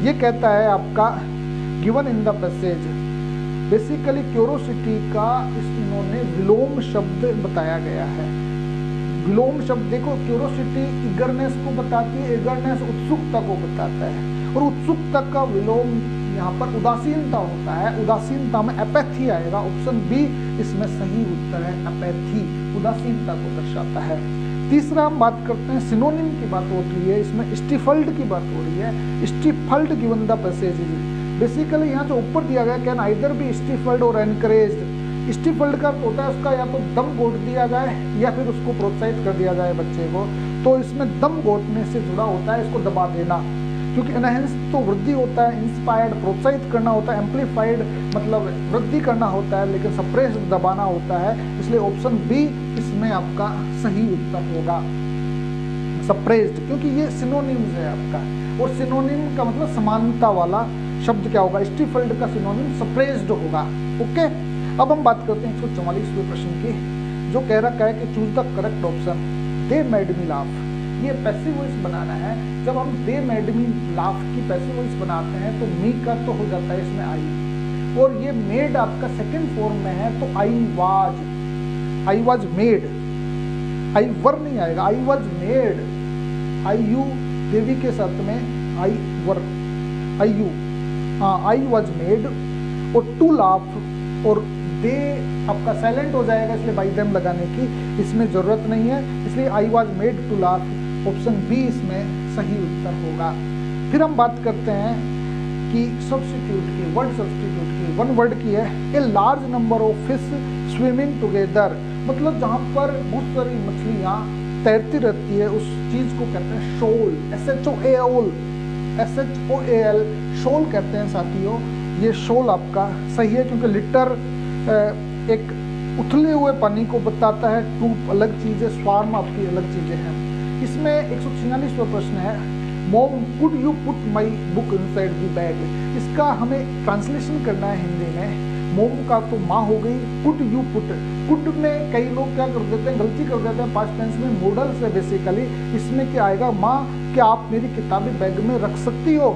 ये कहता है आपका given in the passage. Basically curiosity का इन्होंने विलोम शब्द बताया गया है। विलोम शब्द देखो, क्यूरियोसिटी ईगरनेस को बताती है, ईगरनेस उत्सुकता को बताता है, और उत्सुकता का विलोम यहाँ पर उदासीनता होता है। उदासीनता में एपैथी आएगा। ऑप्शन बी इसमें सही उत्तर है, एपैथी उदासीनता को दर्शाता है। तीसरा हम बात करते हैं सिनोनिम की बात हो रही है, इसमें स्टिफल्ड की बात हो रही है। स्टिफल्ड गिवन द पैसेज, बेसिकली यहाँ जो ऊपर दिया गया कैन आइदर बी स्टिफल्ड और एनकरेज्ड। स्टिफल्ड का होता है उसका या तो दम घोट दिया जाए या फिर उसको प्रोत्साहित कर दिया जाए बच्चे को, तो इसमें दम घोटने से जुड़ा होता है, इसको दबा देना, क्योंकि एनहेंस तो वृद्धि होता है, इंस्पायर्ड प्रोत्साहित करना होता है, एम्पलीफाइड मतलब वृद्धि करना होता है, लेकिन सप्रेस्ड दबाना होता है, इसलिए ऑप्शन बी इसमें आपका सही उत्तर होगा, सप्रेस्ड, क्योंकि ये सिनोनिम्स है आपका, और सिनोनिम का मतलब समानता वाला शब्द क्या होगा, स्टिफल्ड का सिनोनिम सप्रेस्ड होगा। ओके, अब हम बात करते हैं 144वें प्रश्न की, जो कह रखा है कि choose the correct option. They made me laugh, ये पैसिव वॉइस बनाना है। जब हम दे मेड मी लाफ की पैसिव वॉइस बनाते हैं तो मी का तो हो जाता है इसमें आई, और ये मेड आपका सेकंड फॉर्म में है तो आई वाज मेड, आई वर नहीं आएगा, I was made, I you देवी के साथ में आई वर, आई यू, हाँ आई वाज मेड, और टू लाफ और दे आपका साइलेंट हो जाएगा, इसलिए बाई देम लगाने की इसमें जरूरत नहीं है, इसलिए I was made to laugh, option B इसमें सही उत्तर होगा। फिर हम बात करते हैं कि सब्स्टिट्यूट की, वर्ड सब्स्टिट्यूट की, वन वर्ड की है, a large number of fish swimming together, मतलब जहाँ पर बहुत सारी मछलियाँ तैरती रहती है उस चीज को कहते हैं शोल, SHOAL, शोल कहते हैं साथियों। ये शोल आपका सही है क्योंकि लिटर एक उथले हुए पानी को बताता है, टूप अलग चीज है, स्वार्म आपकी अलग चीजें हैं। इसमें 146वां प्रश्न है, mom could you put my book inside the bag, इसका हमें ट्रांसलेशन करना है हिंदी में। मोम का तो माँ हो गई, कुड यू पुट, कुड में कई लोग क्या कर देते हैं, गलती कर देते हैं, पास्ट टेंस में मॉडल से बेसिकली, इसमें क्या आएगा, माँ क्या आप मेरी किताबें बैग में रख सकती हो,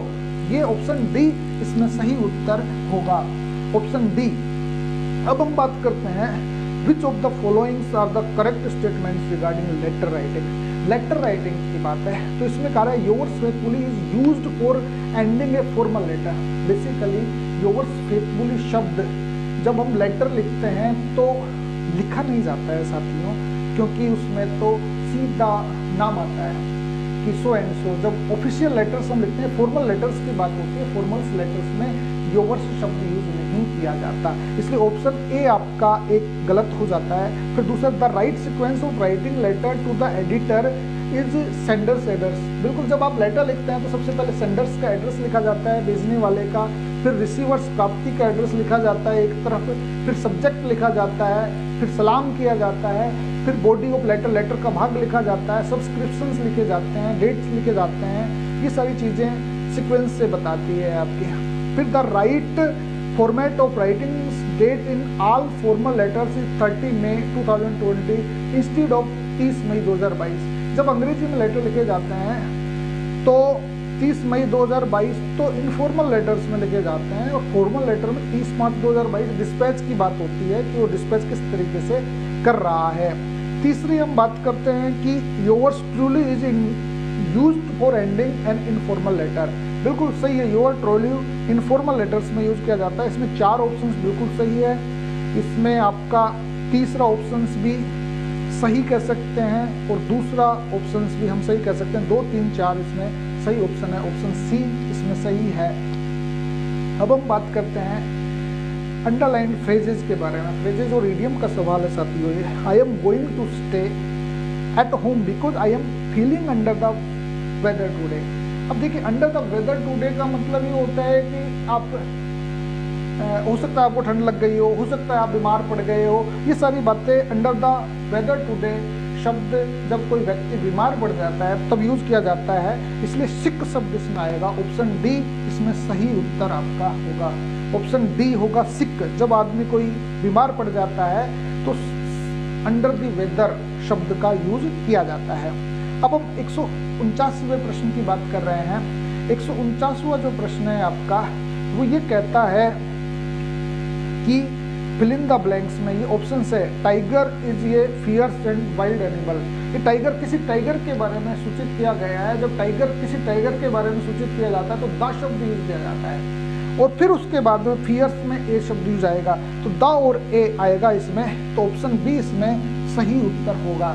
ये ऑप्शन डी इसमें सही उत्तर होगा, ऑप्शन डी। अब हम बात करते हैं which of the followings are the correct statements regarding letter writing, letter writing की बात है तो इसमें कहा है yours faithfully is used for ending a formal letter. Basically yours faithfully शब्द जब हम लेटर लिखते हैं तो लिखा नहीं जाता है साथियों, क्योंकि उसमें तो सीधा नाम आता है कि सो एंड सो। जब ऑफिशियल लेटर्स हम लिखते हैं, फॉर्मल लेटर्स की बात होती है, फॉर्मल लेटर्स में योवर्स शब्द यूज नहीं किया जाता, इसलिए ऑप्शन ए आपका एक गलत हो जाता है। फिर दूसरा, the right sequence of writing letter to the editor is sender's address. बिल्कुल, जब आप लेटर लिखते हैं तो सबसे पहले सेंडर्स का एड्रेस लिखा जाता है, भेजने वाले का, फिर रिसीवर्स प्राप्ति का एड्रेस लिखा जाता है एक तरफ, फिर सब्जेक्ट लिखा जाता है, फिर सलाम किया जाता है, फिर बॉडी ऑफ लेटर, लेटर का भाग लिखा जाता है, सब्सक्रिप्शंस लिखे जाते हैं, डेट्स लिखे जाते हैं, ये सारी चीज़ें सीक्वेंस से बताती है आपके। फिर the right format of writing date in all formal letters is 30 May 2020 instead of 30 May 2022। जब अंग्रेजी में लेटर लिखे जाते हैं तो 30 मई 2022 तो इनफॉर्मल लेटर्स में लिखे जाते हैं, और फॉर्मल लेटर में 30 मार्च 2022 डिस्पैच की बात होती है कि वो डिस्पैच किस तरीके से कर रहा है। तीसरी हम बात करते हैं कि yours truly is used for ending an informal letter. बिल्कुल सही है, योर ट्रूली इनफॉर्मल लेटर्स में यूज किया जाता है। इसमें 4 ऑप्शंस बिल्कुल सही है, इसमें आपका तीसरा ऑप्शंस भी सही कह सकते हैं और दूसरा ऑप्शंस भी हम सही कह सकते हैं। 2, 3, 4 इसमें सही ऑप्शन है, ऑप्शन सी इसमें सही है। अब हम बात करते हैं अंडरलाइन फ्रेजेस के बारे में। फ्रेजेस और इडियम का सवाल है साथियों ये। I am going to stay at home because I am feeling under the weather today. अब देखिए, अंडर द वेदर टुडे का मतलब ये होता है कि आप हो सकता है आपको ठंड लग गई हो सकता है आप बीमार पड़ गए हो, ये सारी बातें अंडर द वेदर टुडे शब्द जब कोई व्यक्ति बीमार पड़ जाता है तब यूज किया जाता है, इसलिए सिक शब्द इसमें आएगा। ऑप्शन डी इसमें सही उत्तर आपका होगा, ऑप्शन डी होगा सिक। जब आदमी कोई बीमार पड़ जाता है तो अंडर द वेदर शब्द का यूज किया जाता है। अब हम 149वें प्रश्न की बात कर रहे हैं। 149वां जो प्रश्न है आपका वो ये कहता है कि फिल इन द ब्लैंक्स में ये ऑप्शन है टाइगर इज ये फियर्स एंड वाइल्ड एनिमल। ये टाइगर किसी टाइगर के बारे में सूचित किया गया है। जब टाइगर किसी टाइगर के बारे में सूचित किया जाता है तो द शब्द यूज किया जाता है और फिर उसके बाद में फियर्स में ए शब्द यूज आएगा, तो द और ए आएगा इसमें, तो ऑप्शन बी इसमें सही उत्तर होगा।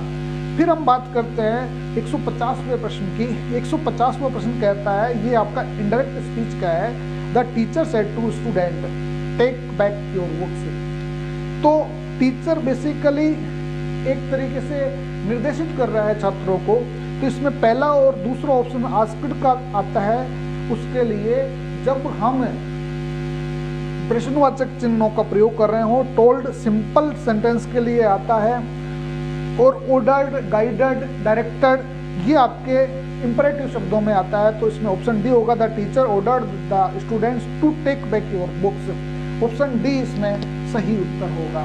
फिर हम बात करते हैं 150वें प्रश्न की। 150वां प्रश्न कहता है, ये आपका इनडायरेक्ट स्पीच का है, the teacher said to student take back your books. तो टीचर बेसिकली एक तरीके से निर्देशित कर रहा है छात्रों को, तो इसमें पहला और दूसरा ऑप्शन आस्क्ड का आता है। उसके लिए जब हम प्रश्नवाचक चिन्हों का प्रयोग कर रहे हो, टोल्ड सिंपल सेंटेंस के लिए आता है, और ऑर्डर्ड, गाइडेड, डायरेक्टेड ये आपके इंपरेटिव शब्दों में आता है, तो इसमें ऑप्शन डी होगा, the teacher ordered the students to take back your books. Option D इसमें सही उत्तर होगा।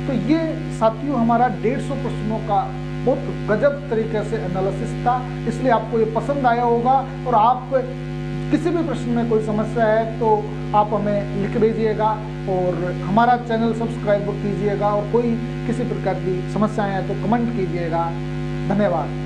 तो ये साथियों हमारा 150 प्रश्नों का बहुत गजब तरीके से एनालिसिस था, इसलिए आपको ये पसंद आया होगा। और आप किसी भी प्रश्न में कोई समस्या है तो आप हमें लिख भेजिएगा और हमारा चैनल सब्सक्राइब कीजिएगा, और कोई किसी प्रकार की समस्याएं हैं तो कमेंट कीजिएगा। धन्यवाद।